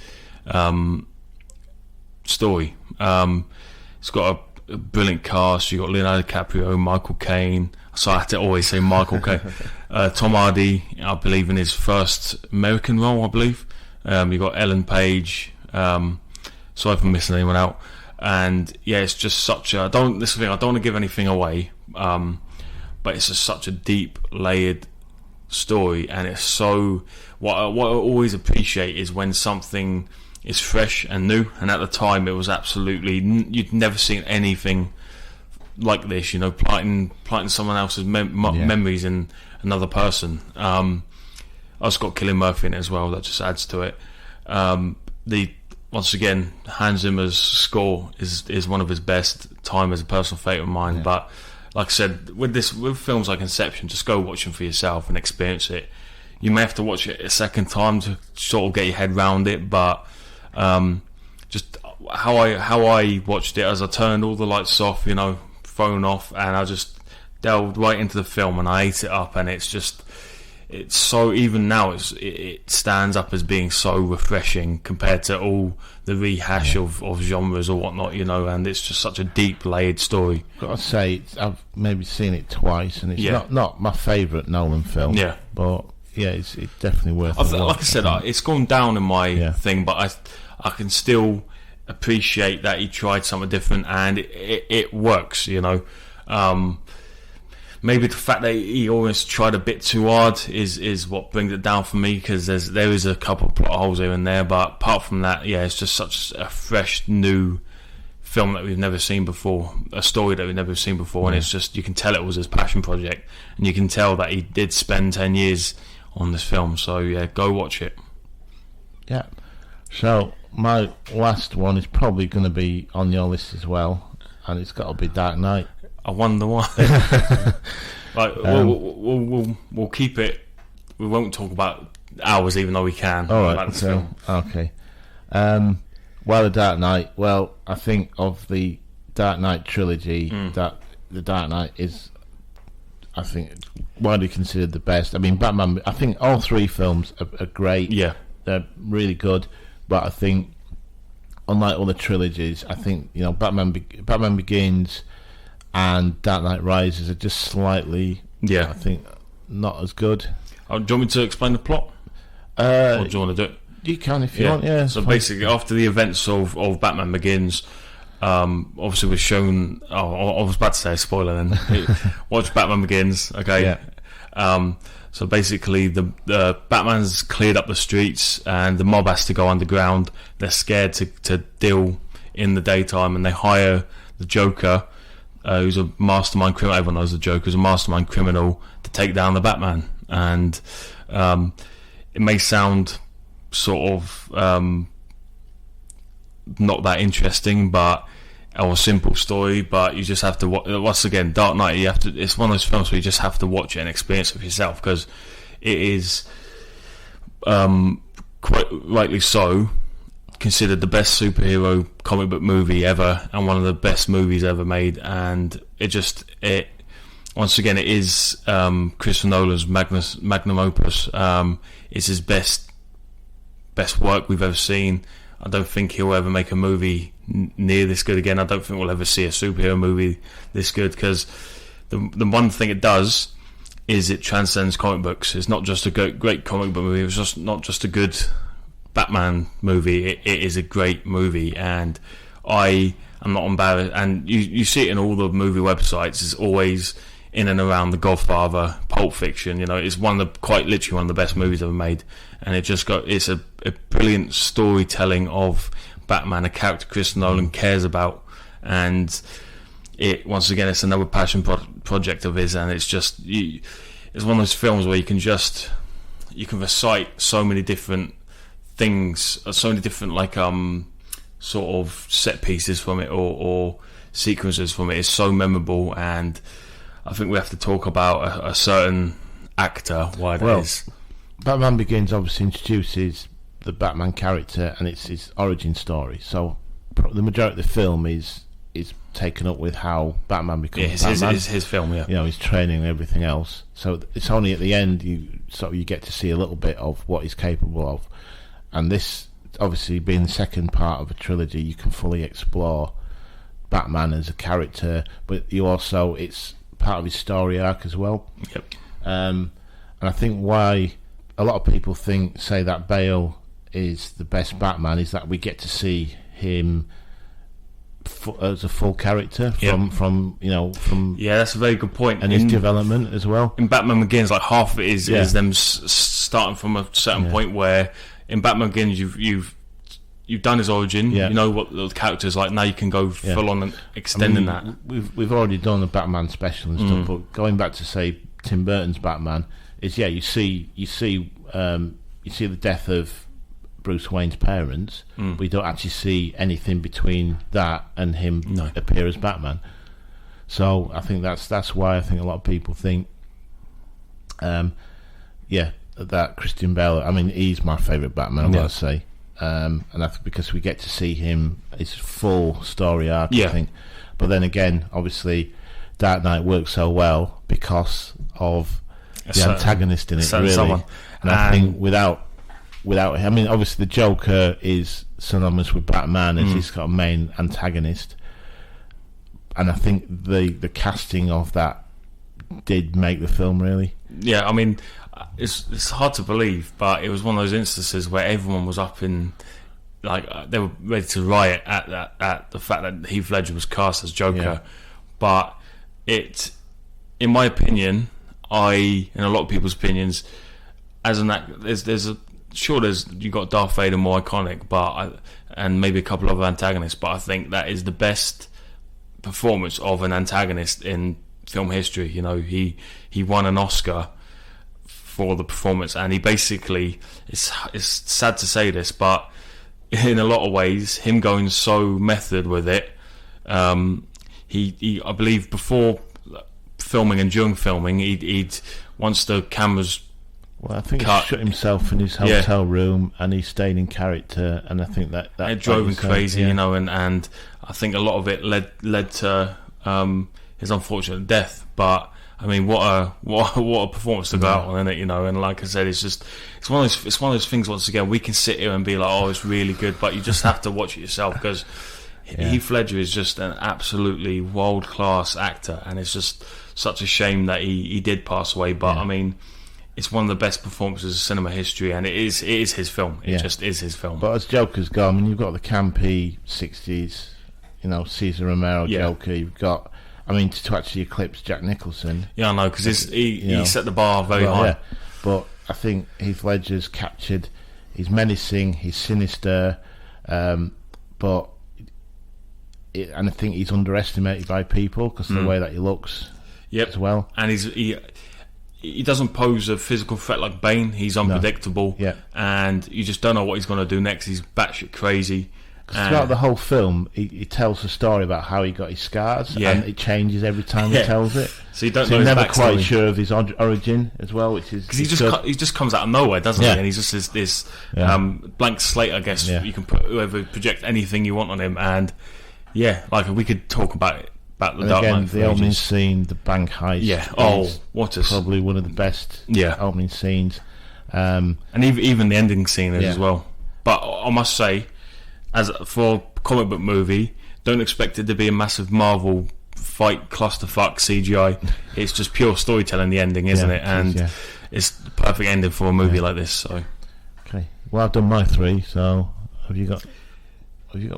story. It's got a brilliant cast. You've got Leonardo DiCaprio, Michael Caine, so I had to always say Michael Caine, Tom Hardy, I believe in his first American role, I believe. You've got Ellen Page, sorry for missing anyone out, and yeah, it's just such a, I don't want to give anything away, but it's just such a deep layered story, and it's so, what I always appreciate is when something is fresh and new, and at the time it was absolutely, you'd never seen anything like this, planting someone else's memories in another person. I've got Cillian Murphy in it as well, that just adds to it. Once again, Hans Zimmer's score is one of his best. Time is a personal favourite of mine, but like I said, with films like Inception, just go watch them for yourself and experience it. You may have to watch it a second time to sort of get your head around it, but just how I watched it, as I turned all the lights off, phone off, and I just delved right into the film and I ate it up, and it's so, even now it stands up as being so refreshing compared to all the rehash of genres or whatnot, and it's just such a deep layered story. Got to say, I've maybe seen it twice, and it's not my favourite Nolan film. Yeah, but yeah, it's definitely worth it. Like I said, it's gone down in my thing, but I can still appreciate that he tried something different, and it works. Maybe the fact that he always tried a bit too hard is what brings it down for me, because there is a couple of plot holes here and there, but apart from that, it's just such a fresh new film that we've never seen before, a story that we've never seen before, and it's just, you can tell it was his passion project, and you can tell that he did spend 10 years on this film. So go watch it. So my last one is probably going to be on your list as well, and it's got to be Dark Knight. I wonder why. We'll keep it. We won't talk about hours, even though we can. All right. Okay. Well, the Dark Knight. Well, I think of the Dark Knight trilogy, that the Dark Knight is, I think, widely considered the best. I mean, Batman. I think all three films are great. Yeah, they're really good. But I think, unlike other trilogies, I think Batman Begins and Dark Knight Rises are just slightly, I think, not as good. Do you want me to explain the plot? Or do you want to do it? You can if you want, yeah. So basically, after the events of Batman Begins, Obviously was shown. I was about to say a spoiler then. Watch Batman Begins, okay? Yeah. So basically, the Batman's cleared up the streets, and the mob has to go underground. They're scared to deal in the daytime, and they hire the Joker, who's a mastermind criminal. Everyone knows the Joker's a mastermind criminal, to take down the Batman. And it may sound sort of not that interesting, or a simple story, but you just have to once again, Dark Knight, it's one of those films where you just have to watch it and experience it for yourself, because it is quite rightly so considered the best superhero comic book movie ever, and one of the best movies ever made. And it once again, it is Christopher Nolan's magnum opus. It's his best work we've ever seen. I don't think he'll ever make a movie near this good again. I don't think we'll ever see a superhero movie this good, because the one thing it does is it transcends comic books. It's not just a great comic book movie. It's just not just a good Batman movie. It is a great movie, and I am not embarrassed. And you see it in all the movie websites. It's always in and around The Godfather, Pulp Fiction. It's quite literally one of the best movies ever made, and it's a brilliant storytelling of Batman, a character Christopher Nolan cares about, and once again, it's another passion project of his, and it's one of those films where you can recite so many different things, so many different sort of set pieces from it, or sequences from it. It's so memorable, and I think we have to talk about a certain actor, why that is. Batman Begins obviously introduces the Batman character, and it's his origin story. So the majority of the film is taken up with how Batman becomes Batman. It's his film, yeah. His training and everything else. So it's only at the end you get to see a little bit of what he's capable of. And this, obviously, being the second part of a trilogy, you can fully explore Batman as a character, but it's part of his story arc as well. Yep. And I think why a lot of people say that Bale is the best Batman is that we get to see him as a full character from that's a very good point, and his development as well. In Batman Begins, half of it is them starting from a certain point, where in Batman Begins you've done his origin, you know what the character's like. Now you can go full on and extending that. We've already done the Batman special and stuff, but going back to say Tim Burton's Batman is you see the death of Bruce Wayne's parents. We don't actually see anything between that and him appear as Batman. So I think that's why I think a lot of people think that Christian Bale, he's my favourite Batman, I've got to say. And that's because we get to see his full story arc, I think. But then again, obviously, Dark Knight works so well because of the antagonist in it, really. Someone. And I think without obviously the Joker is synonymous with Batman as he's got a main antagonist, and I think the casting of that did make the film, really. Yeah, it's hard to believe, but it was one of those instances where everyone was up in, they were ready to riot at the fact that Heath Ledger was cast as Joker. But in my opinion, in a lot of people's opinions, as an actor, you got Darth Vader more iconic, and maybe a couple of antagonists, but I think that is the best performance of an antagonist in film history. He won an Oscar for the performance, and he basically, it's sad to say this, but in a lot of ways, him going so method with it, he I believe before filming and during filming, he'd once the cameras I think he shut himself in his hotel room, and he stayed in character, and I think that it drove him crazy, and I think a lot of it led to his unfortunate death. But what a performance to go out on, isn't it? And like I said, it's one of those things. Once again, we can sit here and be like, oh, it's really good, but you just have to watch it yourself, because Heath Ledger is just an absolutely world class actor, and it's just such a shame that he did pass away. But it's one of the best performances of cinema history, and it is his film. It just is his film. But as Joker's gone, you've got the campy 60s Cesar Romero Joker. You've got, to actually eclipse Jack Nicholson. Yeah, I know, because he set the bar very high. Yeah. But I think Heath Ledger's captured. He's menacing. He's sinister. But I think he's underestimated by people because of the way that he looks. Yep. As well. And he doesn't pose a physical threat like Bane. He's unpredictable. No. Yeah. And you just don't know what he's going to do next. He's batshit crazy. Throughout the whole film, he tells the story about how he got his scars, and it changes every time he tells it. So you don't know. You're his never backstory. quite sure of his origin as well, which is because he just comes out of nowhere, doesn't he? And he's just this blank slate, I guess. Yeah. You can project anything you want on him, and we could talk about it. About the Dark Knight. The opening scene, the bank heist. Yeah. Probably one of the best opening scenes. And even the ending scene as well. But I must say, as for a comic book movie, don't expect it to be a massive Marvel fight clusterfuck CGI. It's just pure storytelling. The ending, isn't it? And it's the perfect ending for a movie like this. So, okay. Well, I've done my 3. So, have you got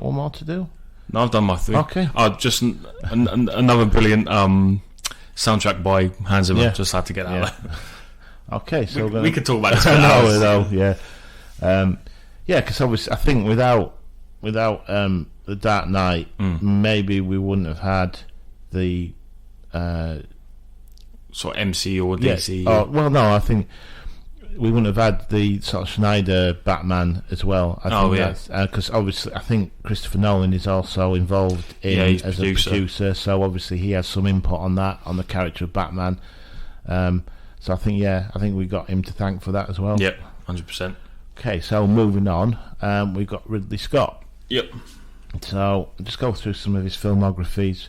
one more to do? No, I've done my 3. Okay. Just another brilliant soundtrack by Hans Zimmer. Just had to get out of there. Okay, so we could talk about this. Because obviously, I think without the Dark Knight, maybe we wouldn't have had the sort of MC or DC. I think we wouldn't have had the sort of Schneider Batman as well. I think because obviously I think Christopher Nolan is also involved as a producer, so obviously he has some input on the character of Batman. So I think we got him to thank for that as well. Yep, 100%. Okay, so moving on, we've got Ridley Scott. Yep. So I'll just go through some of his filmographies.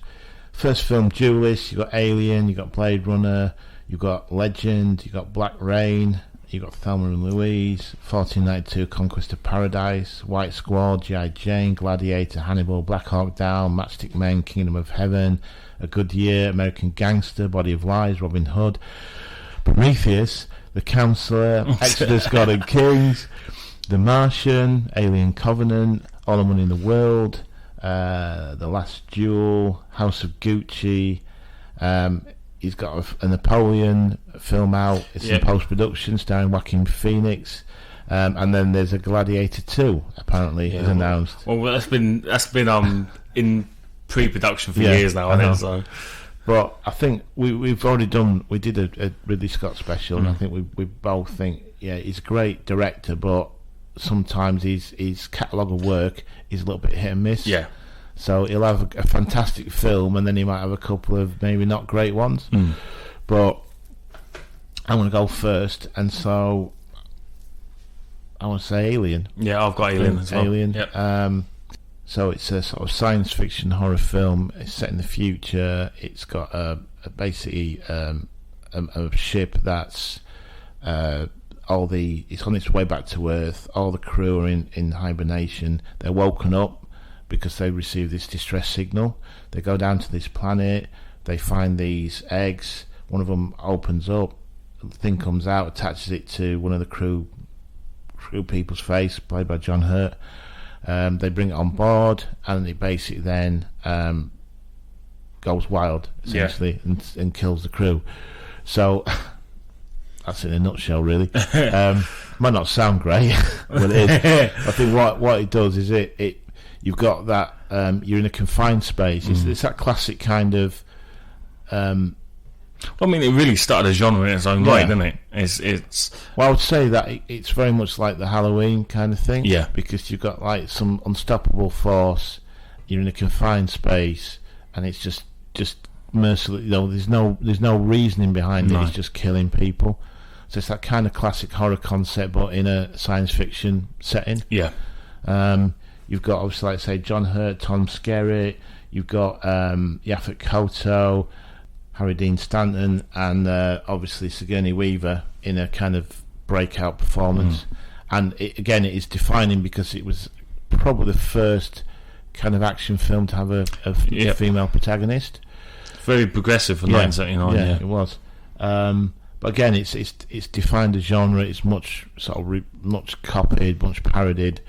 First film, Duelist. You got Alien. You got Blade Runner. You got Legend. You got Black Rain. You got Thelma and Louise. 1492, Conquest of Paradise. White Squad. G.I. Jane. Gladiator. Hannibal. Black Hawk Down. Matchstick Men. Kingdom of Heaven. A Good Year. American Gangster. Body of Lies. Robin Hood. Prometheus. The Counselor. Exodus. God and Kings. The Martian. Alien Covenant. All the Money in the World. The Last Duel. House of Gucci. He's got a Napoleon film out. It's in post-production, starring Joaquin Phoenix. And then there's a Gladiator 2, apparently, is announced. Well, that's been in pre-production for years now, I think. So. But I think we've already done. We did a Ridley Scott special, and I think we both think, he's a great director, but sometimes his catalogue of work is a little bit hit and miss. Yeah. So he'll have a fantastic film, and then he might have a couple of maybe not great ones. But I'm going to go first, and so I want to say Alien. Yeah, I've got Alien as well. Alien. Yep. So it's a sort of science fiction horror film. It's set in the future. It's got basically a ship that's it's on its way back to Earth. All the crew are in hibernation. They're woken up because they receive this distress signal. They go down to this planet. They find these eggs. One of them opens up. The thing comes out, attaches it to one of the crew people's face, played by John Hurt. They bring it on board, and it basically then goes wild, essentially, and kills the crew. So that's in a nutshell, really. Might not sound great, but it is. I think what it does is it you've got that you're in a confined space. It's that classic kind of. I mean, it really started a genre in its own right, didn't it? It's. Well, I would say that it's very much like the Halloween kind of thing. Yeah. Because you've got like some unstoppable force. You're in a confined space, and it's just merciless. There's no reasoning behind it. It's just killing people. So it's that kind of classic horror concept, but in a science fiction setting. Yeah. You've got obviously, like I say, John Hurt, Tom Skerritt. You've got Yaphet Kotto, Harry Dean Stanton, and obviously Sigourney Weaver in a kind of breakout performance. And it is defining because it was probably the first kind of action film to have a female protagonist. Very progressive for 1979. Yeah, it was. But again, it's defined a genre. It's much much copied, much parodied.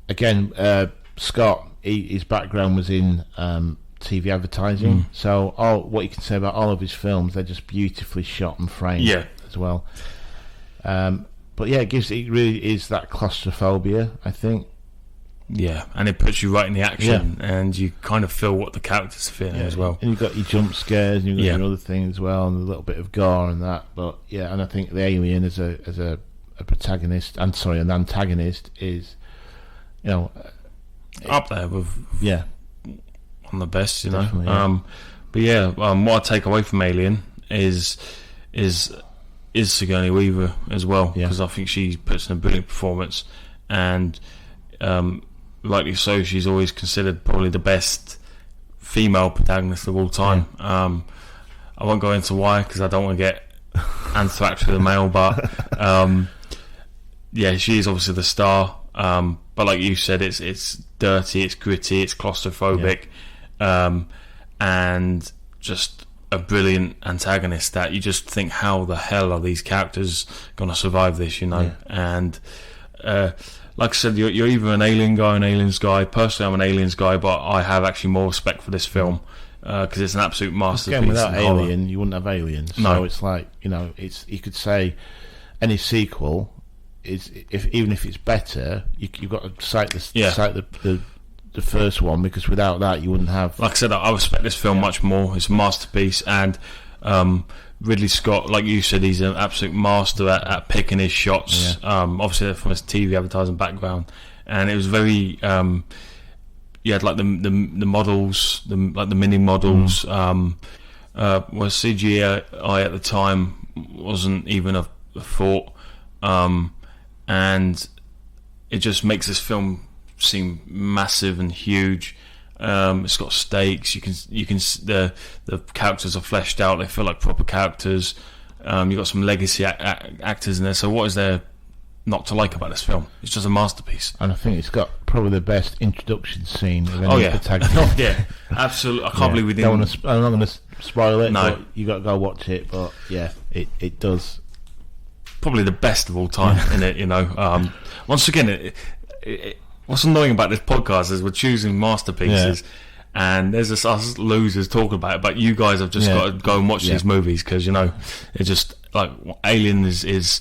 Again, Scott his background was in TV advertising. So what you can say about all of his films, they're just beautifully shot and framed as well. But yeah, it really is that claustrophobia, I think. Yeah, and it puts you right in the action, and you kind of feel what the characters are feeling as well. And you've got your jump scares, and you've got your other things as well, and a little bit of gore and that. But yeah, and I think the alien as a protagonist, an antagonist is, up there with on the best, Definitely, But yeah, what I take away from Alien is Sigourney Weaver as well, because I think she puts in a brilliant performance, and rightly so, she's always considered probably the best female protagonist of all time. I won't go into why, because I don't want to get anthrax with a male, but she is obviously the star. But like you said, it's dirty, it's gritty, it's claustrophobic, and just a brilliant antagonist that you just think, how the hell are these characters going to survive this, and like I said, you're either an Alien guy or an Aliens guy. Personally, I'm an Aliens guy, but I have actually more respect for this film because it's an absolute masterpiece. Again, without Alien, you wouldn't have Aliens. No. So it's like, you could say any sequel is, even if it's better, you've got to cite the first one, because without that you wouldn't have. Like I said, I respect this film much more. It's a masterpiece, and Ridley Scott, like you said, he's an absolute master at picking his shots. Obviously from his TV advertising background, and it was very like the models, the mini models, was CGI at the time wasn't even a thought, and it just makes this film seem massive and huge. It's got stakes. You can the characters are fleshed out. They feel like proper characters. You've got some legacy actors in there. So what is there not to like about this film? It's just a masterpiece. And I think it's got probably the best introduction scene of any protagonist. Absolutely. I can't believe we didn't. I'm not going to spoil it. No, but you got to go watch it. But yeah, it does. Probably the best of all time in it. Once again, what's annoying about this podcast is we're choosing masterpieces, and there's us losers talking about it, but you guys have just got to go and watch these movies, because it's just like Alien is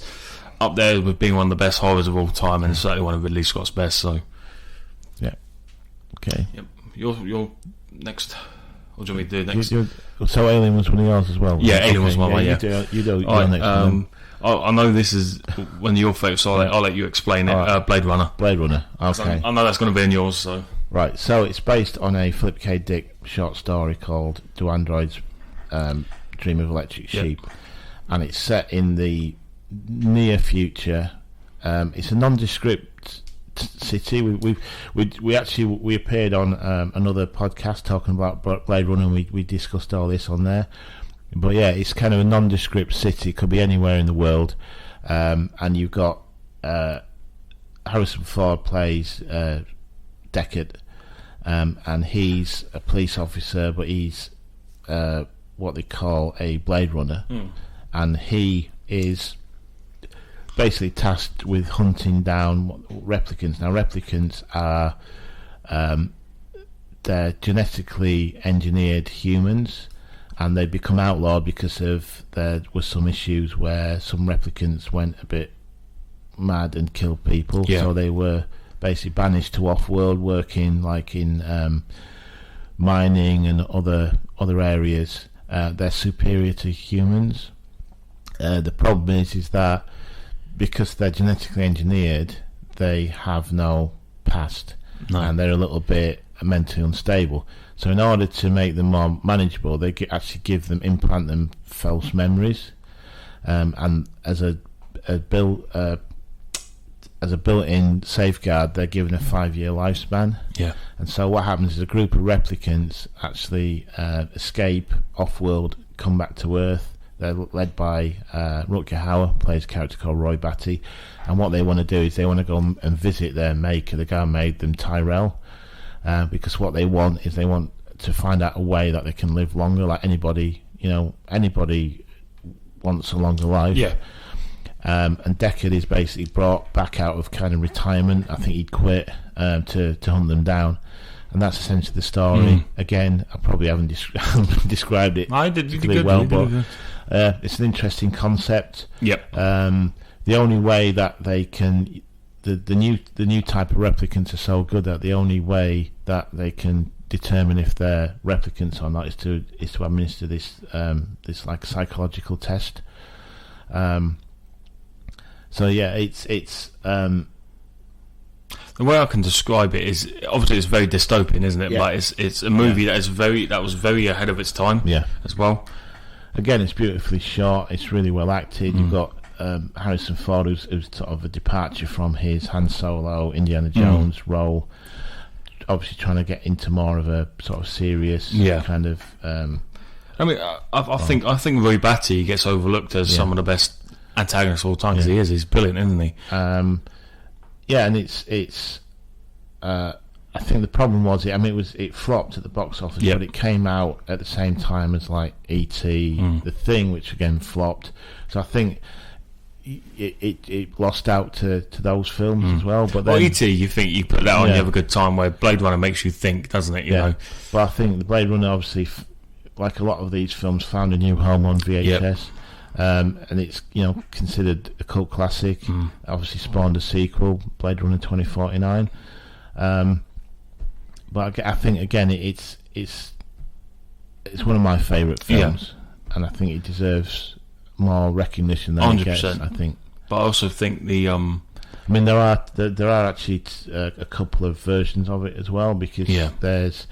up there with being one of the best horrors of all time, and it's certainly one of Ridley Scott's best. So okay, you're next. What do you want me to do next? So Alien was one of yours as well, right? Alien was one of mine. You do your next one. I know this is one of your favourites, so I'll let you explain it. Right. Blade Runner. Okay. I know that's going to be in yours. So right, so it's based on a Philip K. Dick short story called "Do Androids Dream of Electric Sheep?" And it's set in the near future. It's a nondescript city. We actually appeared on another podcast talking about Blade Runner, and we discussed all this on there. But yeah, it's kind of a nondescript city. It could be anywhere in the world, and you've got Harrison Ford plays Deckard, and he's a police officer, but he's what they call a Blade Runner, and he is basically tasked with hunting down replicants. Now, replicants are they're genetically engineered humans. And they become outlawed because there was some issues where some replicants went a bit mad and killed people. So they were basically banished to off-world, working like in mining and other areas. They're superior to humans. The problem is that because they're genetically engineered, they have no past, and they're a little bit mentally unstable. So in order to make them more manageable, they actually implant them false memories, and as a built-in safeguard, they're given a 5-year lifespan. And so what happens is a group of replicants actually escape off-world, come back to Earth. They're led by Rutger Hauer, plays a character called Roy Batty, and what they want to do is they want to go and visit their maker, the guy who made them, Tyrell. Because what they want to find out a way that they can live longer. Like anybody wants a longer life. And Deckard is basically brought back out of kind of retirement. I think he'd quit to hunt them down, and that's essentially the story. Again, I probably haven't described it particularly well, but it's an interesting concept. Yep. The only way that they can, the new type of replicants are so good that the only way that they can determine if they're replicants or not is to administer this like psychological test. So yeah, it's the way I can describe it is, obviously it's very dystopian, isn't it? Yeah. But it's a movie that was very ahead of its time. Yeah. As well. Again, it's beautifully shot. It's really well acted. You've got Harrison Ford, who's sort of a departure from his Han Solo, Indiana Jones role. Obviously, trying to get into more of a sort of serious kind of. I mean, I think Roy Batty gets overlooked as some of the best antagonists of all time, because he's brilliant, isn't he? Yeah, and it's. I think the problem was it flopped at the box office, but it came out at the same time as like E.T., The Thing, which again flopped. So I think it lost out to those films as well. But then, E.T., you think you put that on, you have a good time. Where Blade Runner makes you think, doesn't it? You know. But I think the Blade Runner, obviously, like a lot of these films, found a new home on VHS. And it's considered a cult classic. Obviously spawned a sequel, Blade Runner 2049. But I think again it's one of my favourite films, and I think it deserves more recognition than 100%. It gets. I think, but I also think the I mean, there are actually a couple of versions of it as well, because there's,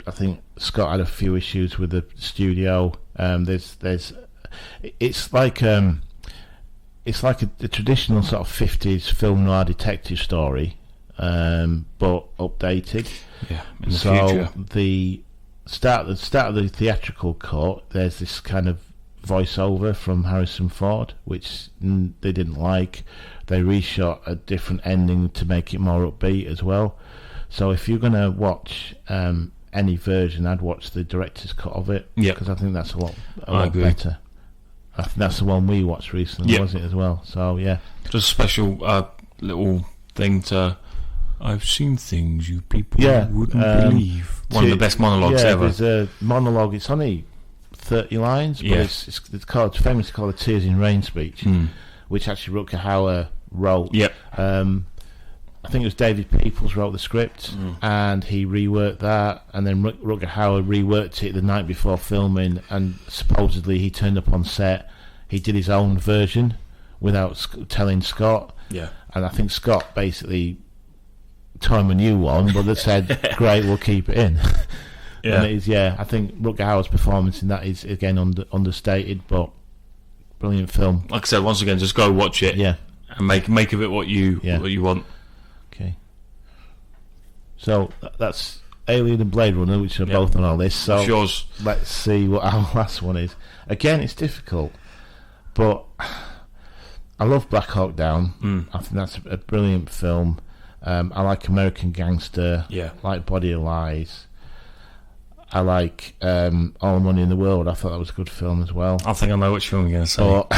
I think Scott had a few issues with the studio. It's like a traditional sort of 50s film noir detective story, but updated. Yeah. In the future. The start of the theatrical cut, there's this kind of voiceover from Harrison Ford, which they didn't like. They reshot a different ending to make it more upbeat as well. So if you're going to watch any version, I'd watch the director's cut of it, because I think that's a lot better. I think that's the one we watched recently, was it, as well? So yeah, just a special little thing to. I've seen things you people wouldn't believe. One of the best monologues ever. There's a monologue. It's only 30 lines, but it's famously called the Tears in Rain speech, which actually Rutger Hauer wrote. I think it was David Peoples wrote the script, and he reworked that, and then Rutger Hauer reworked it the night before filming, and supposedly he turned up on set, he did his own version without telling Scott, and I think Scott basically told him a new one, but they said, great, we'll keep it in. And it is, I think Rutger Hauer's performance in that is again understated, but brilliant film. Like I said, once again, just go watch it, and make of it what you want. Okay. So that's Alien and Blade Runner, which are both on our list. So yours. Let's see what our last one is. Again, it's difficult, but I love Black Hawk Down. I think that's a brilliant film. I like American Gangster. I like Body of Lies. I like All the Money in the World. I thought that was a good film as well. I think I know which film you're going to say. But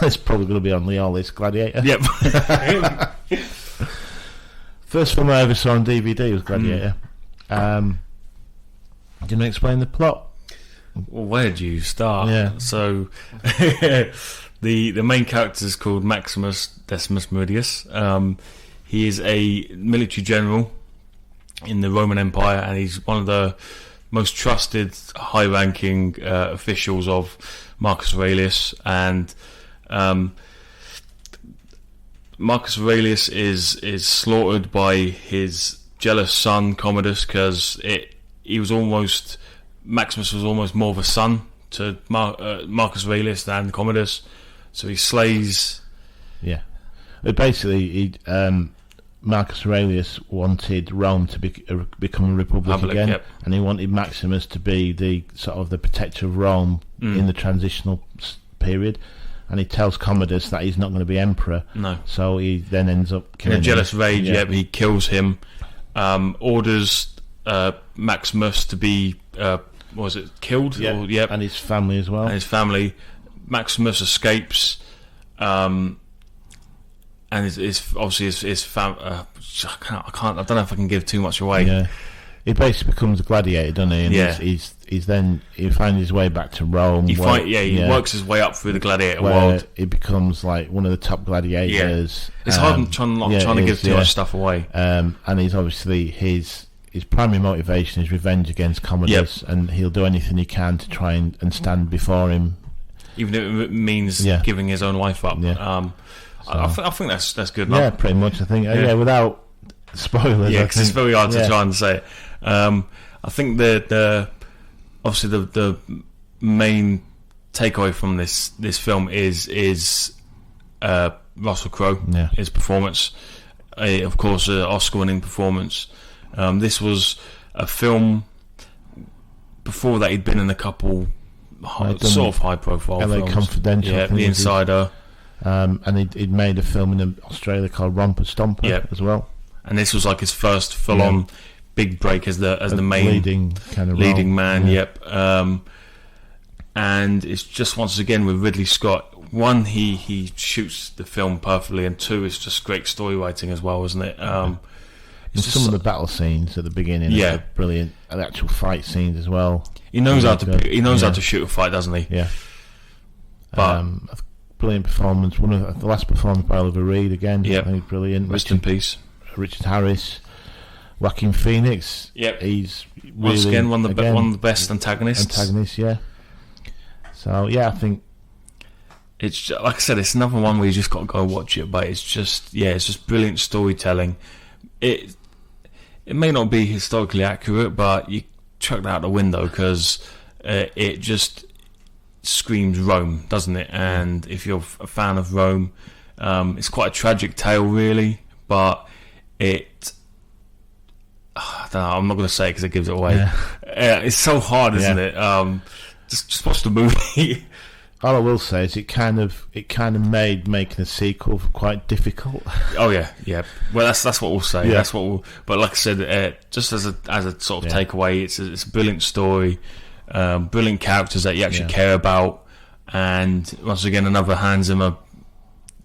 it's probably going to be on the all list, Gladiator. Yep. First film I ever saw on DVD was Gladiator. Can you explain the plot? Well, where do you start? Yeah. So, the main character is called Maximus Decimus Meridius. He is a military general in the Roman Empire, and he's one of the most trusted, high-ranking officials of Marcus Aurelius. And Marcus Aurelius is slaughtered by his jealous son Commodus, because Maximus was almost more of a son to Marcus Aurelius than Commodus, so he slays. Yeah, but basically, Marcus Aurelius wanted Rome to become a republic again, and he wanted Maximus to be the sort of the protector of Rome in the transitional period. And he tells Commodus that he's not going to be emperor. No. So he then ends up killing him. In a jealous rage, he kills him. Orders Maximus to be killed? Yeah. And his family as well. And his family. Maximus escapes, and his obviously his family. I don't know if I can give too much away. Yeah. he basically becomes a gladiator, doesn't he? And he's then he finds his way back to Rome. He works his way up through the gladiator world. He becomes like one of the top gladiators. It's hard trying to give too much stuff away. And he's obviously his primary motivation is revenge against Commodus, and he'll do anything he can to try and stand before him, even if it means giving his own life up. I think that's good enough. Yeah, pretty much. I think without spoilers. Yeah, because it's very hard to try and say it. I think obviously the main takeaway from this film is Russell Crowe, his performance. Of course, an Oscar-winning performance. This was a film. Before that, he'd been in a couple sort of high-profile LA films. Confidential, The Insider. And he'd made a film in Australia called Romper Stomper as well. And this was like his first full-on big break as the main leading man. And it's just once again with Ridley Scott. One, he shoots the film perfectly, and two, it's just great story writing as well, isn't it? Some of the battle scenes at the beginning, are brilliant. And the actual fight scenes as well. He knows how to shoot a fight, doesn't he? Yeah. But brilliant performance. One of the last performance by Oliver Reed again. I think brilliant. Rest in peace. Richard Harris, Joaquin Phoenix. He's really, once again one of the best antagonists. So I think it's just, like I said, it's another one where you just got to go watch it. But it's just brilliant storytelling. It may not be historically accurate, but you chuck that out the window because it just screams Rome, doesn't it? And if you're a fan of Rome, it's quite a tragic tale, really. But I don't know, I'm not going to say it because it gives it away. It's so hard, isn't it? Just watch the movie. All I will say is it kind of made making a sequel quite difficult. Oh yeah. Well, that's what we'll say. That's what But like I said, just as a sort of takeaway, it's a brilliant story, brilliant characters that you actually care about, and once again another Hans Zimmer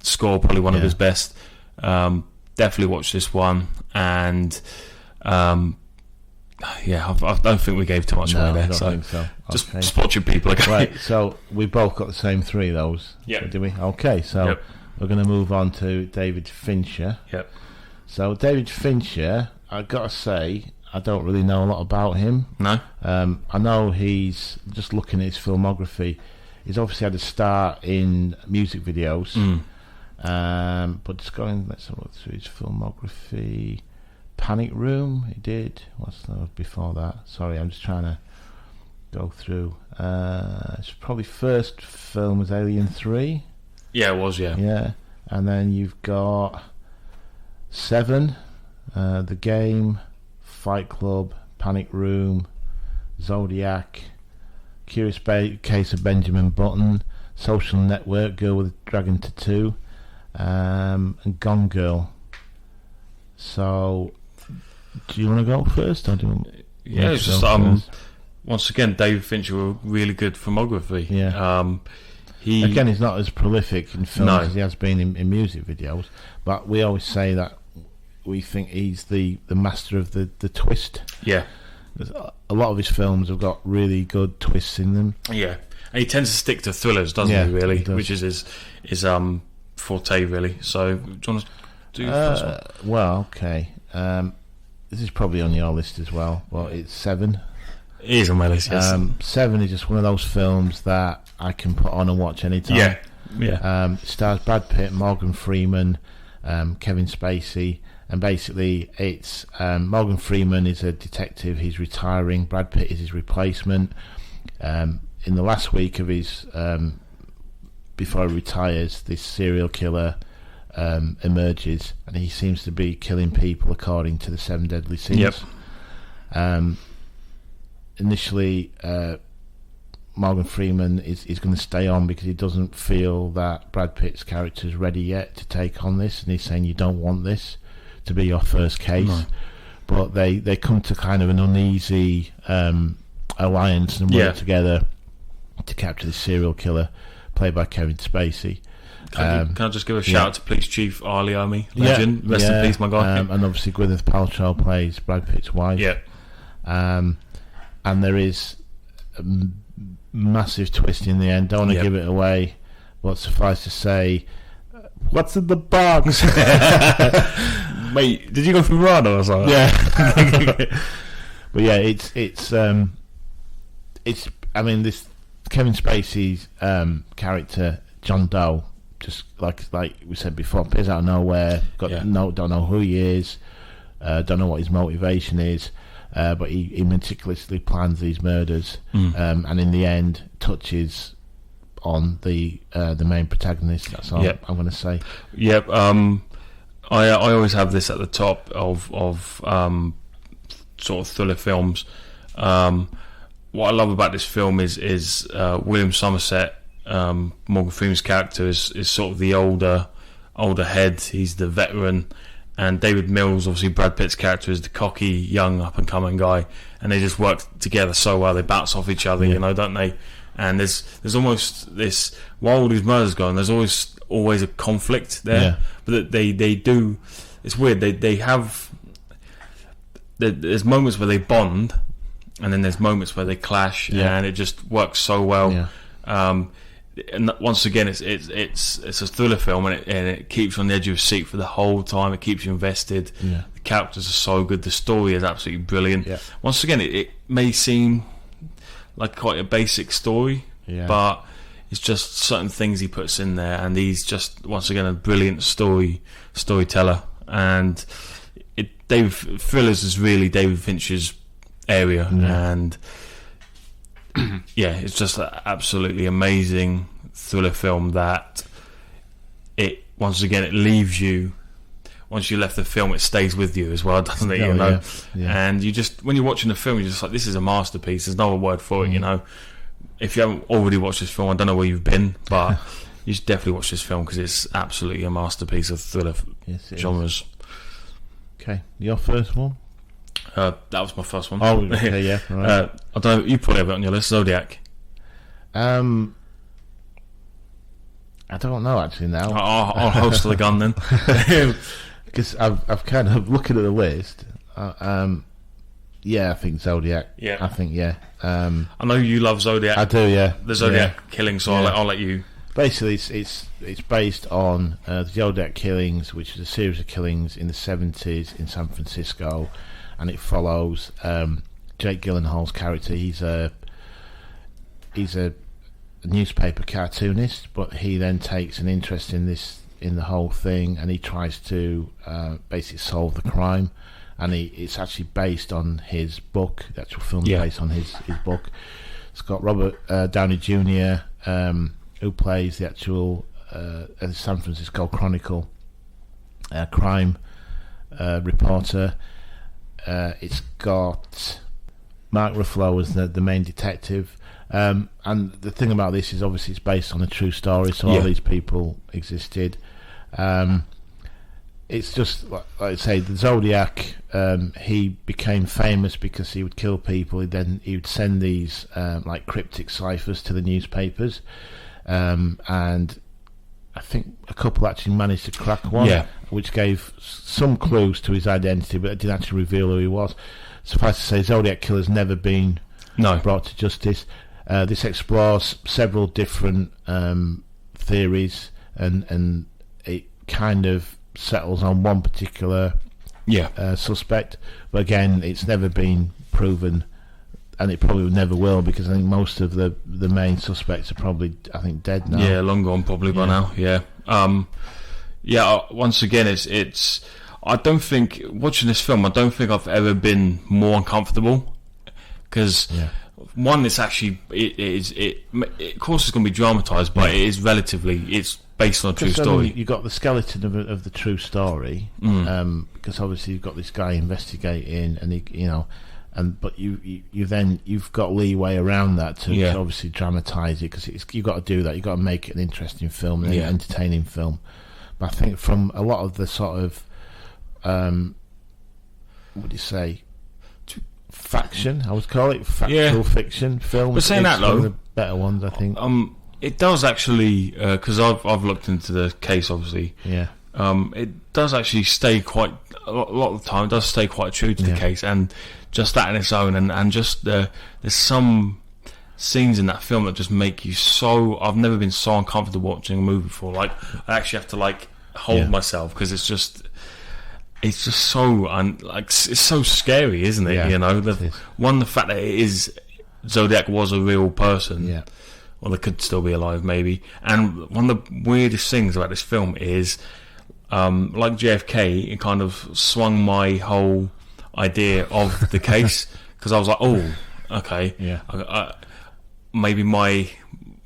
score, probably one of his best. Definitely watch this one, and I don't think we gave too much away there. I don't think so. Just watch it, people. Okay. Right, so we both got the same three of those. Did we? Okay, so we're going to move on to David Fincher. So David Fincher, I've got to say, I don't really know a lot about him. No. I know he's, just looking at his filmography, he's obviously had a start in music videos. But just let's have a look through his filmography. Panic Room, he did. What's that before that? Sorry, I'm just trying to go through. His probably first film was Alien 3. Yeah, it was, Yeah. And then you've got Seven, The Game, Fight Club, Panic Room, Zodiac, Curious Case of Benjamin Button, Social Network, Girl with a Dragon Tattoo, and Gone Girl. So, do you want to go first? Or do you it's just once again, David Fincher with really good filmography. He's not as prolific in films as he has been in music videos, but we always say that we think he's the master of the twist. A lot of his films have got really good twists in them. And he tends to stick to thrillers, doesn't he? Really, which is his forte, really. So, do you want to do the first one? Well, okay. This is probably on your list as well. Well, it's Seven. It is on my list, yes. Seven is just one of those films that I can put on and watch anytime. It stars Brad Pitt, Morgan Freeman, Kevin Spacey, and basically it's Morgan Freeman is a detective. He's retiring. Brad Pitt is his replacement. In the last week of his before he retires, this serial killer emerges, and he seems to be killing people according to the 7 deadly sins. Initially, Morgan Freeman is going to stay on because he doesn't feel that Brad Pitt's character is ready yet to take on this, and he's saying you don't want this to be your first case. But they come to kind of an uneasy alliance and work together to capture the serial killer played by Kevin Spacey. Can I just give a shout out to Police Chief Ali Army, legend, rest in peace, my guy. And obviously Gwyneth Paltrow plays Brad Pitt's wife. and there is a massive twist in the end. Don't want to give it away, but suffice to say, what's in the box? Wait, did you go through Rado or something? Yeah. But yeah, it's I mean, this Kevin Spacey's character John Doe, just like we said before, appears out of nowhere. Don't know who he is, don't know what his motivation is, but he meticulously plans these murders, and in the end touches on the main protagonist. That's all I'm going to say. Yep. I always have this at the top of sort of thriller films. What I love about this film is William Somerset, Morgan Freeman's character, is sort of the older head. He's the veteran, and David Mills, obviously Brad Pitt's character, is the cocky young up and coming guy, and they just work together so well. They bounce off each other, don't they? And there's almost this, while all these murders go on, there's always a conflict there, but they do. It's weird. They have. There's moments where they bond, and then there's moments where they clash, and it just works so well. Yeah. And once again, it's a thriller film, and it keeps you on the edge of your seat for the whole time. It keeps you invested. Yeah. The characters are so good. The story is absolutely brilliant. Yeah. Once again, it may seem like quite a basic story, but it's just certain things he puts in there, and he's just, once again, a brilliant storyteller. And thrillers is really David Fincher's area, and it's just an absolutely amazing thriller film that once again it leaves you. Once you left the film, it stays with you as well, doesn't it? Yeah. And you just, when you're watching the film, you're just like, this is a masterpiece. There's no other word for it. If you haven't already watched this film, I don't know where you've been, but you should definitely watch this film because it's absolutely a masterpiece of thriller genres. Okay, your first one? That was my first one. Oh, okay, yeah. Right. I don't know. You probably have it on your list. Zodiac. I don't know actually now. I'll host the gun then. Because I've kind of looking at the list. I think Zodiac. Yeah, I think I know you love Zodiac. I do. Yeah, the Zodiac killing. So I'll let you. Basically, it's based on the Zodiac killings, which is a series of killings in the 70s in San Francisco, and it follows Jake Gyllenhaal's character. He's a newspaper cartoonist, but he then takes an interest in the whole thing, and he tries to basically solve the crime. And it's actually based on his book. The actual film is based on his book. It's got Robert Downey Jr., who plays the actual San Francisco Chronicle crime reporter. It's got Mark Ruffalo as the main detective. And the thing about this is obviously it's based on a true story, so all these people existed. It's just like I say, the Zodiac. He became famous because he would kill people. He would send these like cryptic ciphers to the newspapers, and I think a couple actually managed to crack one, which gave some clues to his identity, but it didn't actually reveal who he was. Suffice to say, Zodiac Killer's never been brought to justice. This explores several different theories, and it kind of settles on one particular suspect, but again, it's never been proven, and it probably never will, because I think most of the main suspects are probably, I think, dead now. Yeah, long gone probably by now. Once again, it's I don't think, watching this film, I don't think I've ever been more uncomfortable, because one, it's actually of course it's going to be dramatised, but it is relatively, it's based on a true story. You've got the skeleton of the true story, because obviously you've got this guy investigating, and but you've got leeway around that to obviously dramatise it, because you've got to do that. You've got to make it an interesting film, an entertaining film. But I think from a lot of the sort of what do you say, faction, I would call it factual fiction films. But saying that though, one of the better ones, I think. It does actually, because I've looked into the case, obviously. Yeah. it does actually stay quite a lot of the time. It does stay quite true to the case, and just that in its own, and just there's some scenes in that film that just make you so. I've never been so uncomfortable watching a movie before. Like, I actually have to like hold myself, because it's just so it's so scary, isn't it? You know, the fact that it is Zodiac was a real person. Or they could still be alive, maybe. And one of the weirdest things about this film is, like JFK, it kind of swung my whole idea of the case, because I was like, oh, okay, maybe my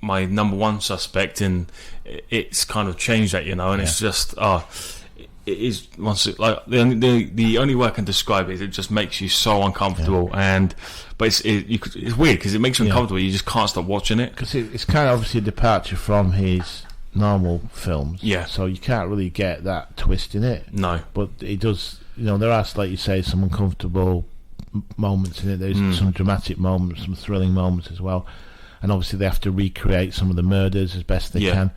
number one suspect, and it's kind of changed that, you know. And it's just it is like the only way I can describe it is it just makes you so uncomfortable, but it's weird because it makes you uncomfortable. You just can't stop watching it, because it's kind of obviously a departure from his normal films. So you can't really get that twist in it. No, but it does. You know, there are, like you say, some uncomfortable moments in it. There's some dramatic moments, some thrilling moments as well, and obviously they have to recreate some of the murders as best they can.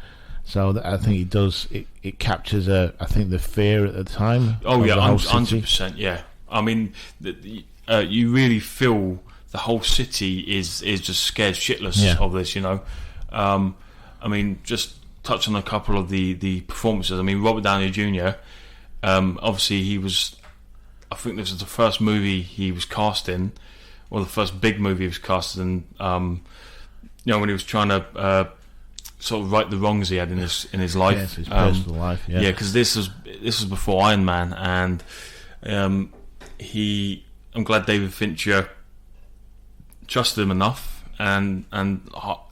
So I think it does. It captures I think the fear at the time. Oh yeah, 100%. Yeah, I mean, you really feel the whole city is just scared shitless of this. You know, I mean, just touch on a couple of the performances. I mean, Robert Downey Jr. Obviously, he was. I think this was the first movie he was cast in, or the first big movie he was cast in. You know, when he was trying to. Sort of right the wrongs he had in his life, his personal life. Because this was before Iron Man, and I'm glad David Fincher trusted him enough and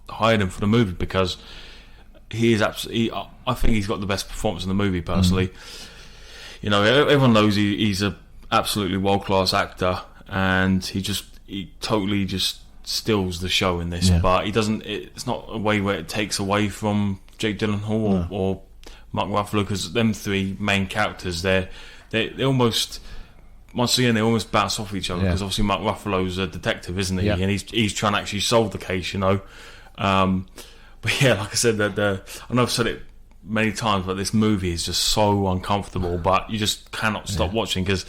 hired him for the movie, because he is absolutely. I think he's got the best performance in the movie personally. You know, everyone knows he's a absolutely world class actor, and he totally just steals the show in this, but he doesn't. It's not a way where it takes away from Jake Gyllenhaal or Mark Ruffalo, because them three main characters, they almost, once again, they almost bounce off each other, because obviously Mark Ruffalo's a detective, isn't he? And he's trying to actually solve the case, you know. But yeah, like I said, I know I've said it many times, but this movie is just so uncomfortable, but you just cannot stop watching, because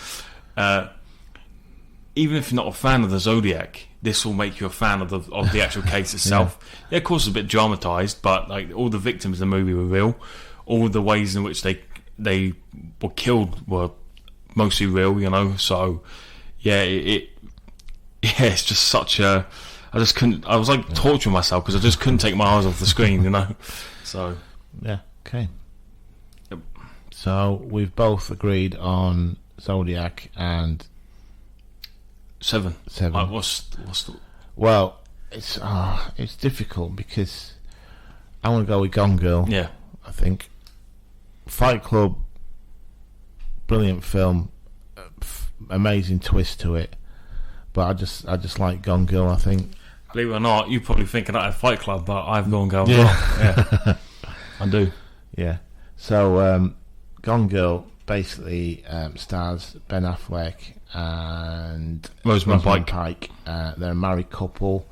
even if you're not a fan of the Zodiac, this will make you a fan of the actual case itself. Yeah, of course, it's a bit dramatized, but like all the victims in the movie were real. All the ways in which they were killed were mostly real, you know. So it's just such a. I just couldn't. I was like torturing myself, because I just couldn't take my eyes off the screen, you know. So okay. Yep. So we've both agreed on Zodiac and. Seven. Well, it's difficult, because I want to go with Gone Girl. Yeah, I think Fight Club, brilliant film, amazing twist to it, but I just like Gone Girl. I think. Believe it or not, you're probably thinking I have Fight Club, but I've Gone Girl. Yeah, I do. Yeah. So Gone Girl basically stars Ben Affleck and Rosamund Pike. They're a married couple.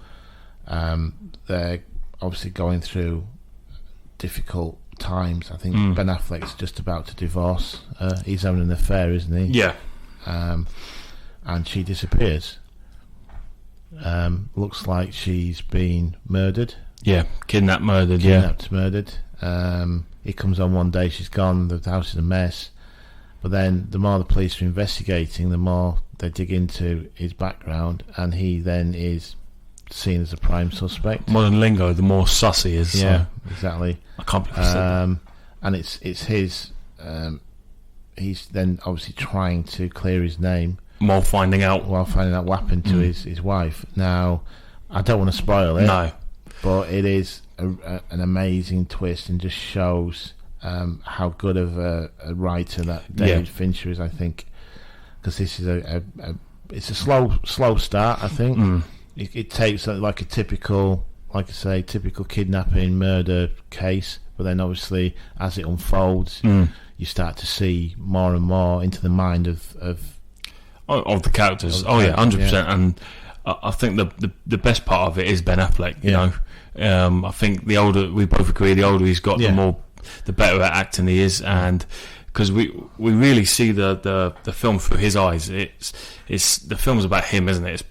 They're obviously going through difficult times. I think Ben Affleck's just about to divorce. He's having an affair, isn't he? Yeah. And she disappears. Looks like she's been murdered. Yeah, kidnapped, murdered. He comes on one day, she's gone, the house is a mess. But then the more the police are investigating, the more they dig into his background, and he then is seen as a prime suspect. Modern lingo, the more sus he is. Yeah, exactly. I can't believe that. And it's his. He's then obviously trying to clear his name while finding out what happened to his wife. Now, I don't want to spoil it. No, but it is an amazing twist, and just shows how good of a writer that David Fincher is, I think, because this is it's a slow start, I think. It takes like a typical, like I say, typical kidnapping murder case, but then obviously as it unfolds, you start to see more and more into the mind of the characters. 100%. And I think the best part of it is Ben Affleck. You know, I think the older, we both agree, the older he's got, the better at acting he is, and because we really see the film through his eyes. It's the film's about him, isn't it?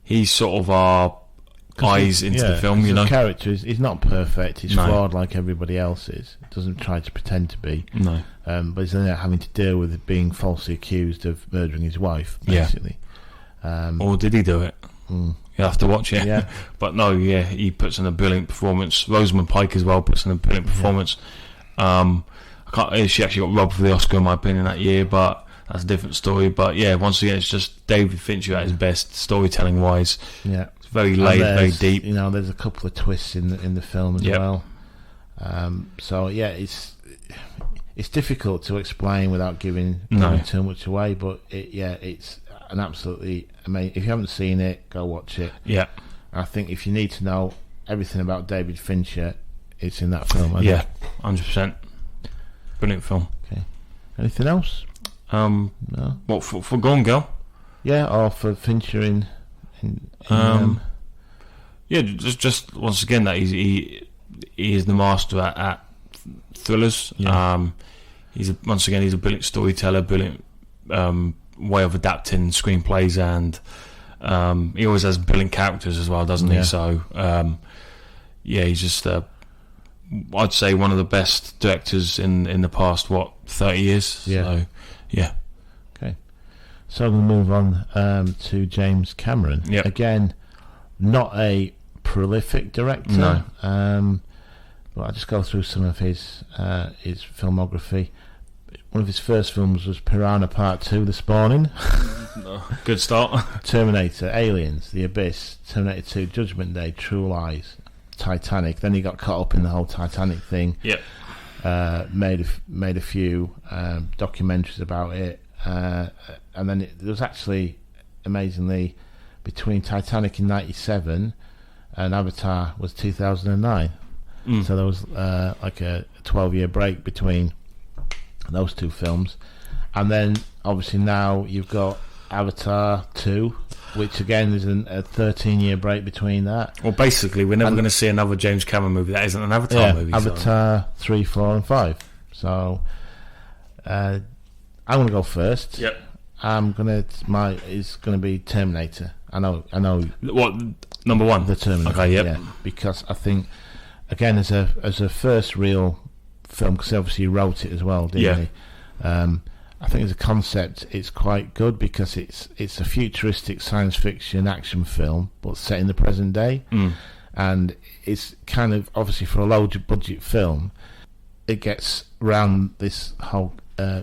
He's sort of our eyes into the film. You know, the character he's not perfect. He's flawed like everybody else is. Doesn't try to pretend to be. No, but he's then having to deal with being falsely accused of murdering his wife, basically. Or did he do it? You have to watch it. Yeah. But no, he puts in a brilliant performance. Rosamund Pike as well puts in a brilliant performance. She actually got robbed for the Oscar in my opinion that year, but that's a different story. But yeah, once again, it's just David Fincher at his best, storytelling wise. Yeah, it's very laid, very deep. You know, there's a couple of twists in the film as well. So yeah, it's difficult to explain without giving too much away. But it's an absolutely amazing. If you haven't seen it, go watch it. Yeah, I think if you need to know everything about David Fincher, it's in that film. 100%. Brilliant film. Okay. Anything else? No. What for Gone Girl? Yeah, or for Fincher in just once again that he is the master at thrillers. Yeah. He's a brilliant storyteller, brilliant way of adapting screenplays, and he always has brilliant characters as well, doesn't he? So he's just I'd say one of the best directors in the past 30 years. So, okay, so we'll move on to James Cameron. Again, not a prolific director. No. But I'll just go through some of his filmography. One of his first films was Piranha Part 2, The Spawning. Good start. Terminator, Aliens, The Abyss, Terminator 2, Judgment Day, True Lies, Titanic. Then he got caught up in the whole Titanic thing. Yep. Made a few documentaries about it, and then there was actually, amazingly, between Titanic in '97 and Avatar was 2009. So there was like a 12-year break between those two films, and then obviously now you've got Avatar 2, which again is a 13-year break between that. Well, basically, we're never going to see another James Cameron movie that isn't an Avatar movie. Avatar 3, 4, and 5. So I'm going to go first. Yep. It's going to be Terminator. I know. What, number one? The Terminator. Okay. Yep. Yeah, because I think, again, as a first real film, because obviously he wrote it as well, didn't he? I think as a concept it's quite good, because it's a futuristic science fiction action film but set in the present day, and it's kind of, obviously for a low budget film, it gets around this whole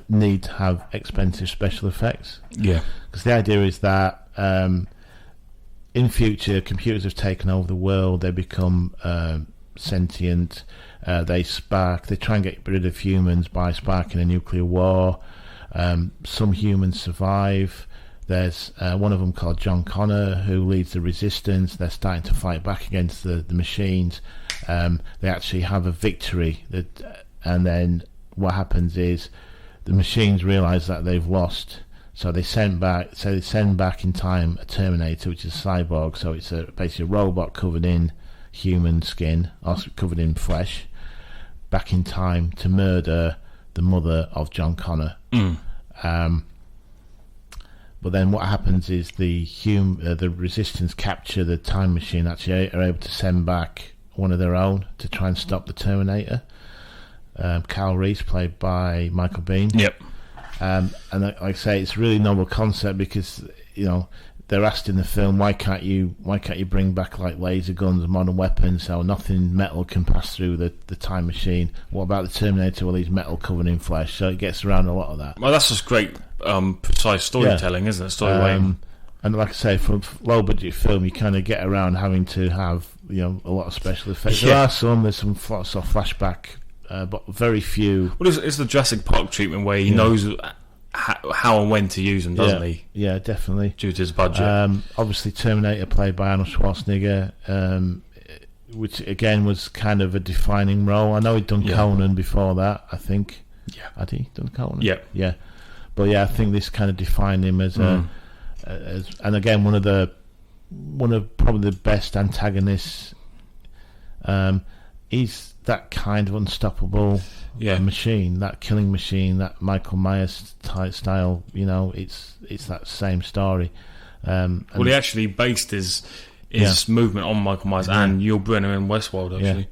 need to have expensive special effects. Yeah, because the idea is that in future computers have taken over the world, they become sentient, they try and get rid of humans by sparking a nuclear war. Some humans survive. There's one of them called John Connor who leads the resistance. They're starting to fight back against the machines. They actually have a victory, and then what happens is the machines realise that they've lost, so they send back in time a Terminator, which is a cyborg. So it's basically a robot covered in human skin, also covered in flesh, back in time to murder the mother of John Connor. But then what happens is the resistance capture the time machine, actually are able to send back one of their own to try and stop the Terminator. Kyle Reese, played by Michael Biehn. Yep. And like I say, it's a really novel concept, because they're asked in the film, why can't you bring back like laser guns and modern weapons, so nothing metal can pass through the time machine? What about the Terminator? Well, he's metal covered in flesh, so it gets around a lot of that. Well, that's just great precise storytelling, isn't it? Storytelling. And like I say, for a low budget film, you kind of get around having to have a lot of special effects. There's some sort of flashback, but very few. Well, it's the Jurassic Park treatment where he knows how and when to use them, doesn't he? Yeah, definitely. Due to his budget. Obviously, Terminator, played by Arnold Schwarzenegger, which again was kind of a defining role. I know he'd done Conan before that, I think. Yeah. Had he done Conan? Yeah. Yeah. But yeah, I think this kind of defined him as and again, one of probably the best antagonists. he's that kind of unstoppable machine, that killing machine, that Michael Myers type style. It's that same story. Well, he actually based his movement on Michael Myers and Yul Brynner in Westworld, actually. Yeah.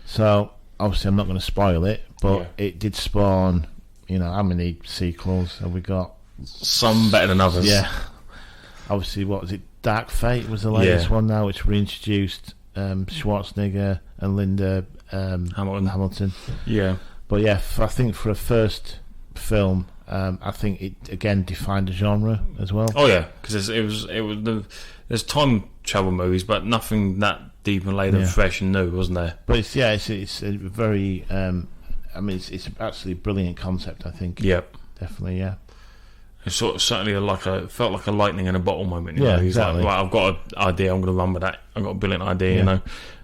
So obviously, I'm not going to spoil it, but it did spawn. How many sequels have we got? Some better than others. Yeah. Obviously, what was it? Dark Fate was the latest one now, which reintroduced Schwarzenegger and Linda Hamilton. Yeah. But yeah, I think for a first film, I think it again defined a genre as well. Oh yeah, because there's time travel movies, but nothing that deep and laid and fresh and new, wasn't there? But it's a very it's absolutely brilliant concept. I think. Yep. Definitely, yeah. It's certainly felt like a lightning in a bottle moment. He's exactly. Like, right, I've got an idea. I'm going to run with that. I've got a brilliant idea.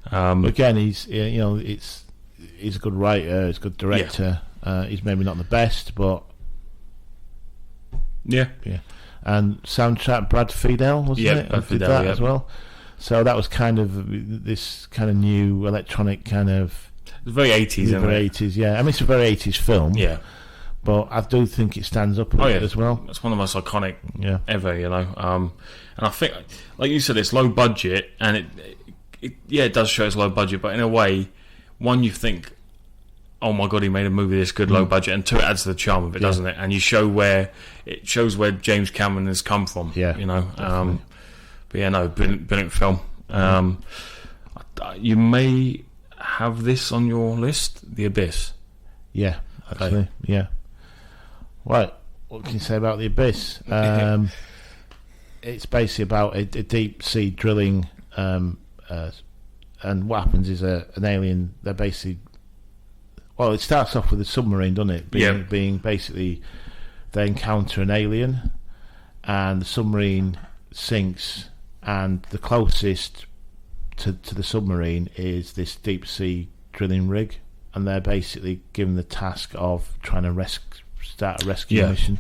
But again, he's a good writer. He's a good director. He's maybe not the best, but yeah. And soundtrack, Brad Fiedel, wasn't it? Brad Fiedel, did that as well. So that was kind of this kind of new electronic kind of. It's very 80s, very 80s. Yeah, I mean it's a very 80s film. Yeah. But I do think it stands up a bit as well. It's one of the most iconic ever, And I think, like you said, it's low budget, and it does show it's low budget, but in a way, one, you think, oh my god, he made a movie this good, low budget, and two, it adds to the charm of it, doesn't it? And it shows where James Cameron has come from, But brilliant film. You may have this on your list, The Abyss. Yeah, actually, Right, what can you say about The Abyss? It's basically about a deep sea drilling, and what happens is an alien. They're basically, it starts off with a submarine, doesn't it? Being basically, they encounter an alien, and the submarine sinks, and the closest to the submarine is this deep sea drilling rig, and they're basically given the task of trying to start a rescue mission.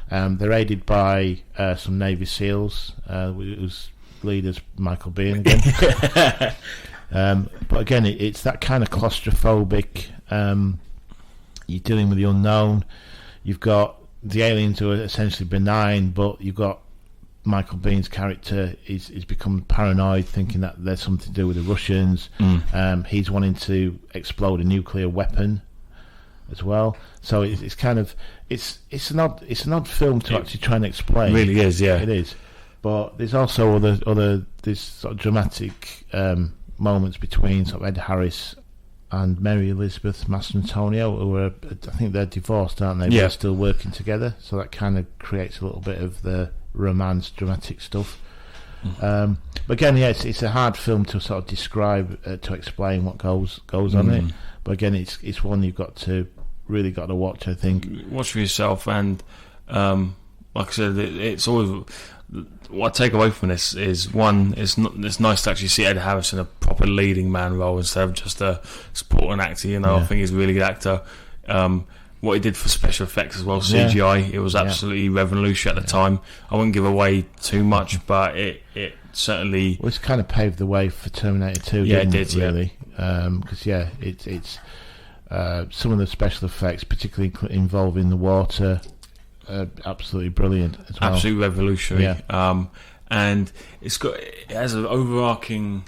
They're aided by some Navy SEALs, whose leader's Michael Biehn again. But again, it's that kind of claustrophobic. You're dealing with the unknown. You've got the aliens who are essentially benign, but you've got Michael Biehn's character is become paranoid, thinking that there's something to do with the Russians. He's wanting to explode a nuclear weapon as well. So it's kind of it's an odd film to actually try and explain. It really is, it is. But there's also other this sort of dramatic moments between sort of Ed Harris and Mary Elizabeth Mastrantonio, who are, I think they're divorced, aren't they? But they're still working together, so that kind of creates a little bit of the romance, dramatic stuff. But again, it's a hard film to sort of describe, to explain what goes on it. But again, it's one you've really got to watch. I think watch for yourself, and like I said, it's always what I take away from this is one. It's nice to actually see Ed Harris in a proper leading man role instead of just a supporting actor. I think he's a really good actor. What he did for special effects as well, CGI, it was absolutely revolutionary at the time. I wouldn't give away too much, but it certainly... Well, it's kind of paved the way for Terminator 2, didn't it, really? Because, it's some of the special effects, particularly involving the water, absolutely brilliant as well. Absolutely revolutionary. And it has an overarching...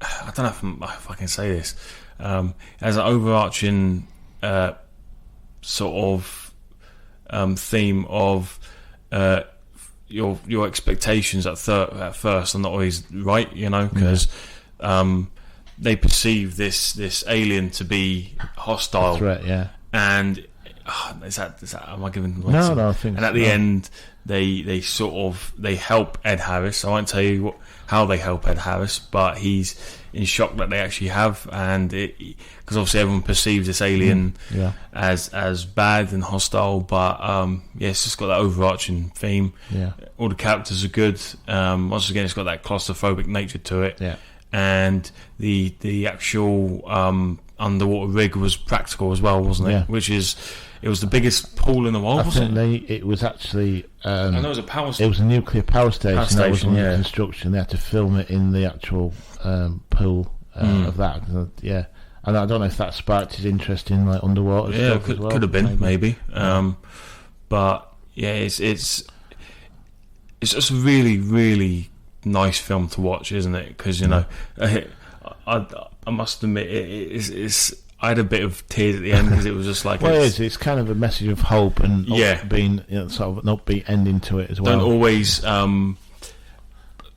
I don't know if I can say this. It has an overarching... sort of theme of your expectations at first are not always right, because they perceive this alien to be hostile, a threat, and is that am I giving them no I think and at the end they help Ed Harris. I won't tell you how they help Ed Harris, but he's in shock that they actually have, and because obviously everyone perceives this alien as bad and hostile, but it's just got that overarching theme. All the characters are good. Once again, it's got that claustrophobic nature to it, and the actual underwater rig was practical as well, wasn't it? Which is, it was the biggest pool in the world. It was actually. I know it was a power. It was a nuclear power station. That was under construction. They had to film it in the actual pool of that. And I don't know if that sparked his interest in like underwater stuff as well. Could have been maybe. But yeah, it's just a really, really nice film to watch, isn't it? Because you know, I must admit, it's. I had a bit of tears at the end because it was just like it's kind of a message of hope and being sort of an upbeat ending to it as well. Don't always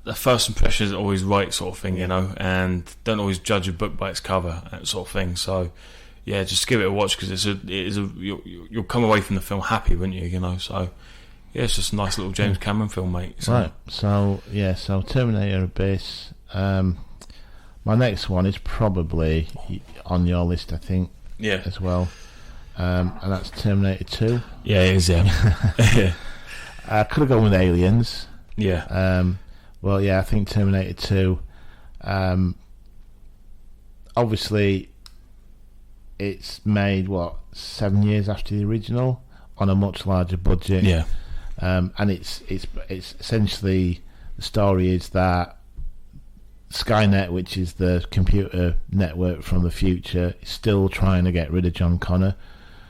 the first impression is always right, sort of thing, you know, and don't always judge a book by its cover, that sort of thing. So yeah, just give it a watch because you'll come away from the film happy, won't you? You know, so yeah, it's just a nice little James Cameron film, mate. So. Right. So Terminator Abyss. My next one is probably on your list, I think. Yeah. As well. And that's Terminator 2. Yeah, it is, yeah. I could have gone with Aliens. Yeah. Well, yeah, I think Terminator 2. Obviously, it's made, 7 years after the original, on a much larger budget. Yeah. And it's essentially, the story is that Skynet, which is the computer network from the future, is still trying to get rid of John Connor.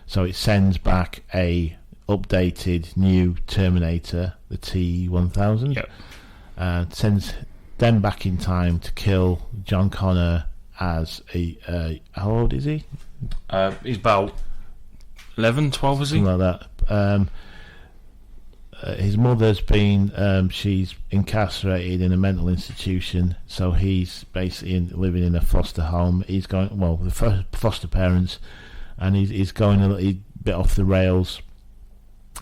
So it sends back a updated new Terminator, the T-1000. Yep. Sends them back in time to kill John Connor as how old is he? He's about 11, 12, is he? Something like that. His mother's been she's incarcerated in a mental institution, so he's basically living in a foster home. He's going the foster parents, and he's going a little bit off the rails.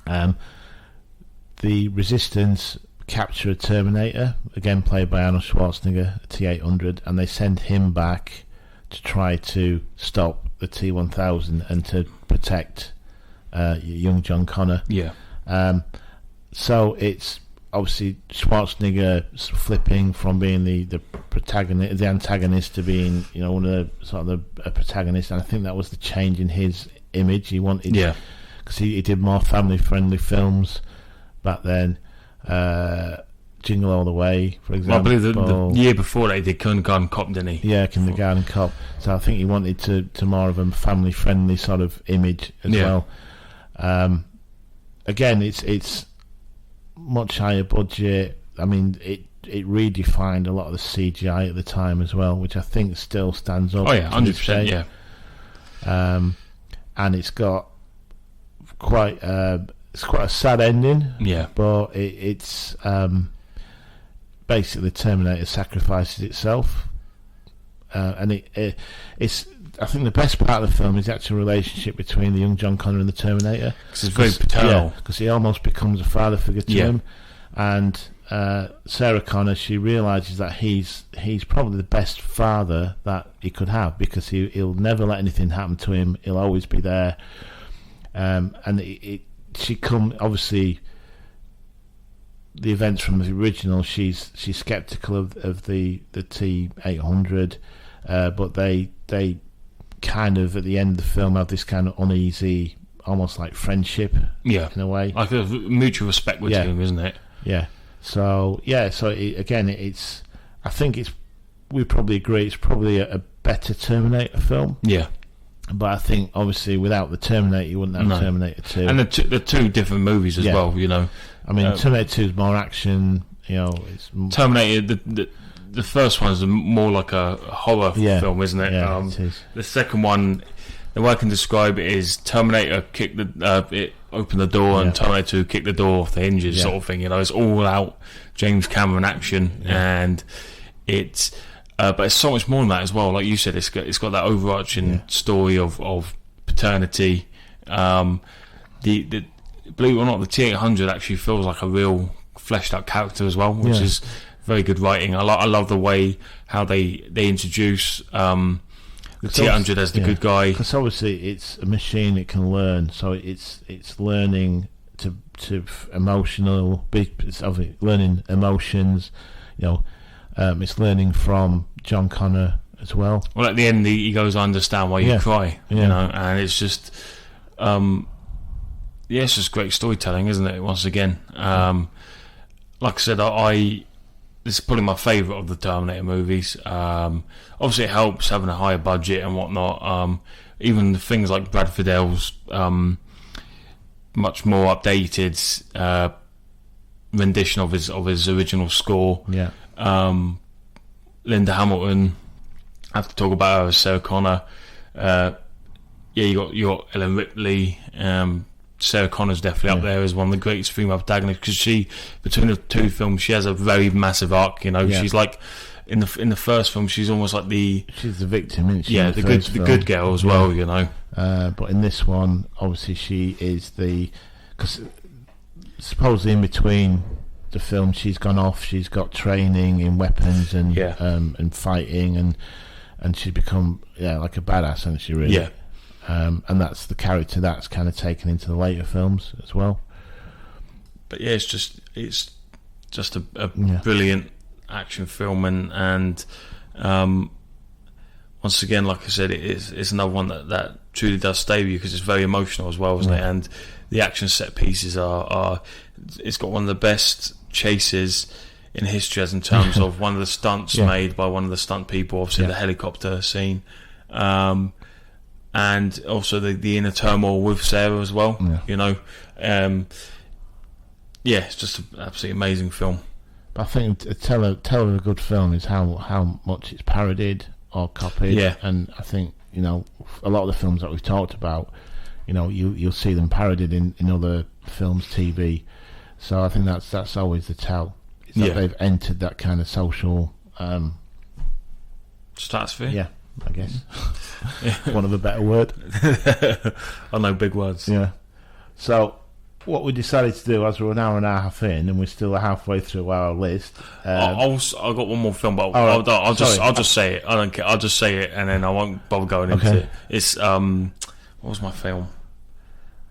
The Resistance capture a Terminator, again played by Arnold Schwarzenegger, a T-800, and they send him back to try to stop the T-1000 and to protect young John Connor. Yeah. So it's obviously Schwarzenegger flipping from being the protagonist, the antagonist, to being one of the sort of the protagonist, and I think that was the change in his image. He wanted, because he did more family friendly films back then. Jingle All the Way, for example. Well, I believe the year before that he did Kindergarten Cop, didn't he? Yeah, Kindergarten Cop. So I think he wanted to more of a family friendly sort of image as well. Again, it's much higher budget. I mean, it redefined a lot of the CGI at the time as well, which I think still stands up. Oh yeah, 100%. Yeah. And it's got quite a sad ending. Yeah. But it's basically Terminator sacrifices itself, and it's. I think the best part of the film is the actual relationship between the young John Connor and the Terminator. Because it's very paternal. Because he almost becomes a father figure to him. And Sarah Connor, she realises that he's probably the best father that he could have, because he'll never let anything happen to him. He'll always be there. And obviously, the events from the original, she's sceptical of the T-800, but they kind of at the end of the film have this kind of uneasy, almost like friendship, in a way, like a mutual respect with him, isn't it? So it's I think we probably agree it's probably a better Terminator film, but I think obviously without the Terminator you wouldn't have Terminator 2, and the two different movies as well, I mean, Terminator 2 is more action, it's Terminator, the first one is more like a horror film, isn't it? It is. The second one, the way I can describe it is Terminator it opened the door, and Terminator 2 kicked the door off the hinges, sort of thing. It's all out James Cameron action, and it's but it's so much more than that as well. Like you said, it's got that overarching story of paternity. The believe it or not, the T-800 actually feels like a real fleshed out character as well, which is very good writing. I love the way how they introduce the T-800 as the good guy, because obviously it's a machine, it can learn, so it's learning to emotional, it's obviously learning emotions, it's learning from John Connor as well. Well, at the end he goes, I understand why you cry, and it's just it's just great storytelling, isn't it? Once again, like I said, this is probably my favourite of the Terminator movies. Obviously, it helps having a higher budget and whatnot. Even the things like Brad Fiddel's much more updated rendition of his original score. Yeah. Linda Hamilton, I have to talk about her as Sarah Connor. You got Ellen Ripley. Sarah Connor's definitely up there as one of the greatest female protagonists, because she, between the two films, she has a very massive arc. She's like in the first film, she's almost like she's the victim, isn't she? Yeah, the good girl as well. But in this one, obviously, she is because supposedly in between the film, she's gone off. She's got training in weapons and fighting, and she's become like a badass, hasn't she? Really. Yeah. And that's the character that's kind of taken into the later films as well. But yeah, it's just a brilliant action film, and once again, like I said, it's another one that truly does stay with you, because it's very emotional as well, isn't it? And the action set pieces are it's got one of the best chases in history, as in terms of one of the stunts made by one of the stunt people, obviously the helicopter scene. And also the inner turmoil with Sarah as well. It's just an absolutely amazing film. But I think to tell a good film is how much it's parodied or copied. Yeah. And I think a lot of the films that we've talked about, you'll see them parodied in other films, TV. So I think that's always the tell. Is that they've entered that kind of social stratosphere. Yeah. I guess. One of a better word. I know big words. Yeah. So, what we decided to do, as we're an hour and a half in, and we're still halfway through our list. I've got one more film, but I'll just say it. I don't care. I'll just say it, and then I won't bother going into it. It's what was my film?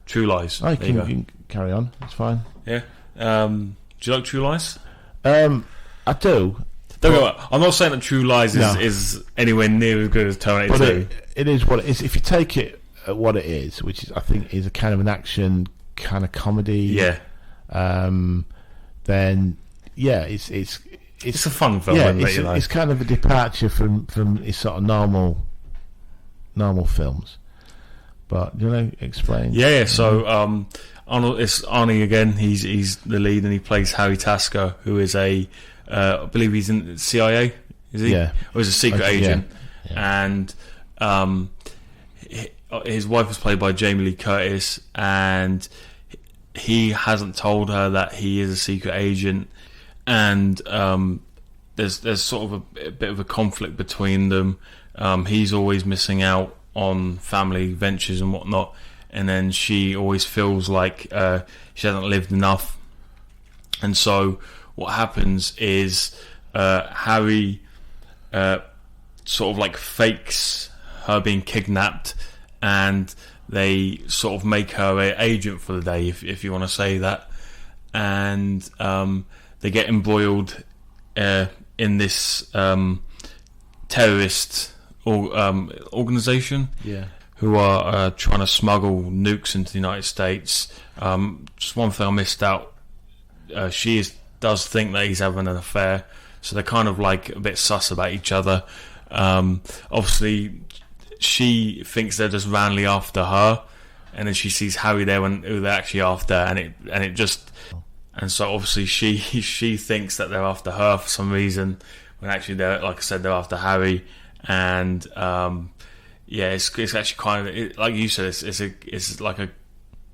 True Lies. Oh, you can carry on. It's fine. Yeah. Do you like True Lies? I do. I'm not saying that True Lies is anywhere near as good as Terminator 2. It is what it is. If you take it at what it is, which is, I think, is a kind of an action kind of comedy. Yeah. Then it's a fun film. Yeah, it's kind of a departure from its sort of normal films. But do you want to explain? Yeah. So it's Arnie again. He's the lead, and he plays Harry Tasker, who is I believe he's in the CIA, is he? Yeah. Or he's a secret agent. Yeah. And his wife was played by Jamie Lee Curtis, and he hasn't told her that he is a secret agent, and there's sort of a bit of a conflict between them. He's always missing out on family ventures and whatnot, and then she always feels like she hasn't lived enough. And so what happens is Harry sort of like fakes her being kidnapped, and they sort of make her an agent for the day, if you want to say that. And they get embroiled in this terrorist organization who are trying to smuggle nukes into the United States. Just one thing I missed out, she does think that he's having an affair, so they're kind of like a bit sus about each other. Obviously she thinks they're just randomly after her, and then she sees Harry there who they're actually after, and so obviously she thinks that they're after her for some reason, when actually they're, like I said, they're after Harry. And it's actually kind of, like you said, it's like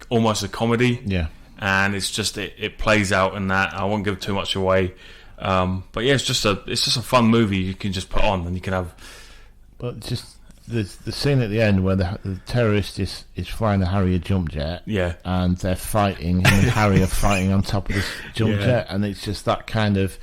almost a comedy. And it's just it plays out in that. I won't give too much away, but yeah, it's just a fun movie you can just put on, and you can have. But just the scene at the end where the terrorist is flying the Harrier jump jet, and they're fighting, him and Harry are fighting on top of this jump jet, and it's just that kind of.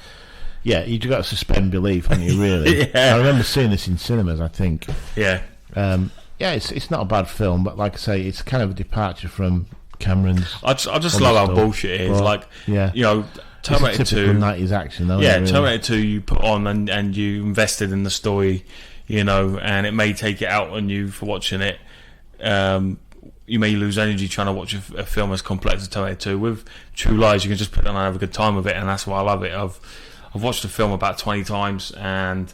Yeah, you've got to suspend belief, haven't you, really? I remember seeing this in cinemas, I think. It's not a bad film, but like I say, it's kind of a departure from Cameron's. I just love how bullshit it is. Like, Terminator 2. 90s action, though. Yeah, really. Terminator 2 you put on and you invested in the story, and it may take it out on you for watching it. You may lose energy trying to watch a film as complex as Terminator 2. With True Lies, you can just put it on and have a good time with it, and that's why I love it. I've watched the film about 20 times, and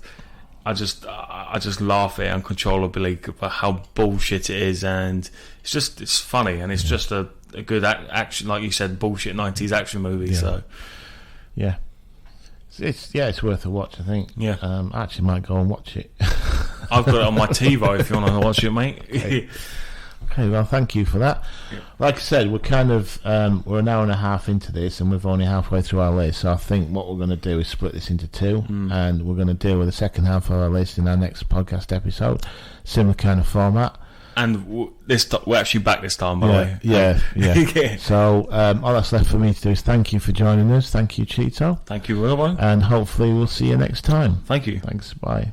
I just laugh at it uncontrollably about how bullshit it is, and it's funny, and it's just a good action, like you said, bullshit 90s action movie. So yeah, it's worth a watch, I think. Yeah, I actually might go and watch it. I've got it on my TiVo if you want to watch it, mate. Okay, well, thank you for that. Yeah. Like I said, we're kind of we're an hour and a half into this, and we're only halfway through our list. So I think what we're going to do is split this into two, and we're going to deal with the second half of our list in our next podcast episode. Similar kind of format. And we're actually back this time, by the way. Yeah. So all that's left for me to do is thank you for joining us. Thank you, Cheeto. Thank you, Robbo. And hopefully we'll see you next time. Thank you. Thanks. Bye.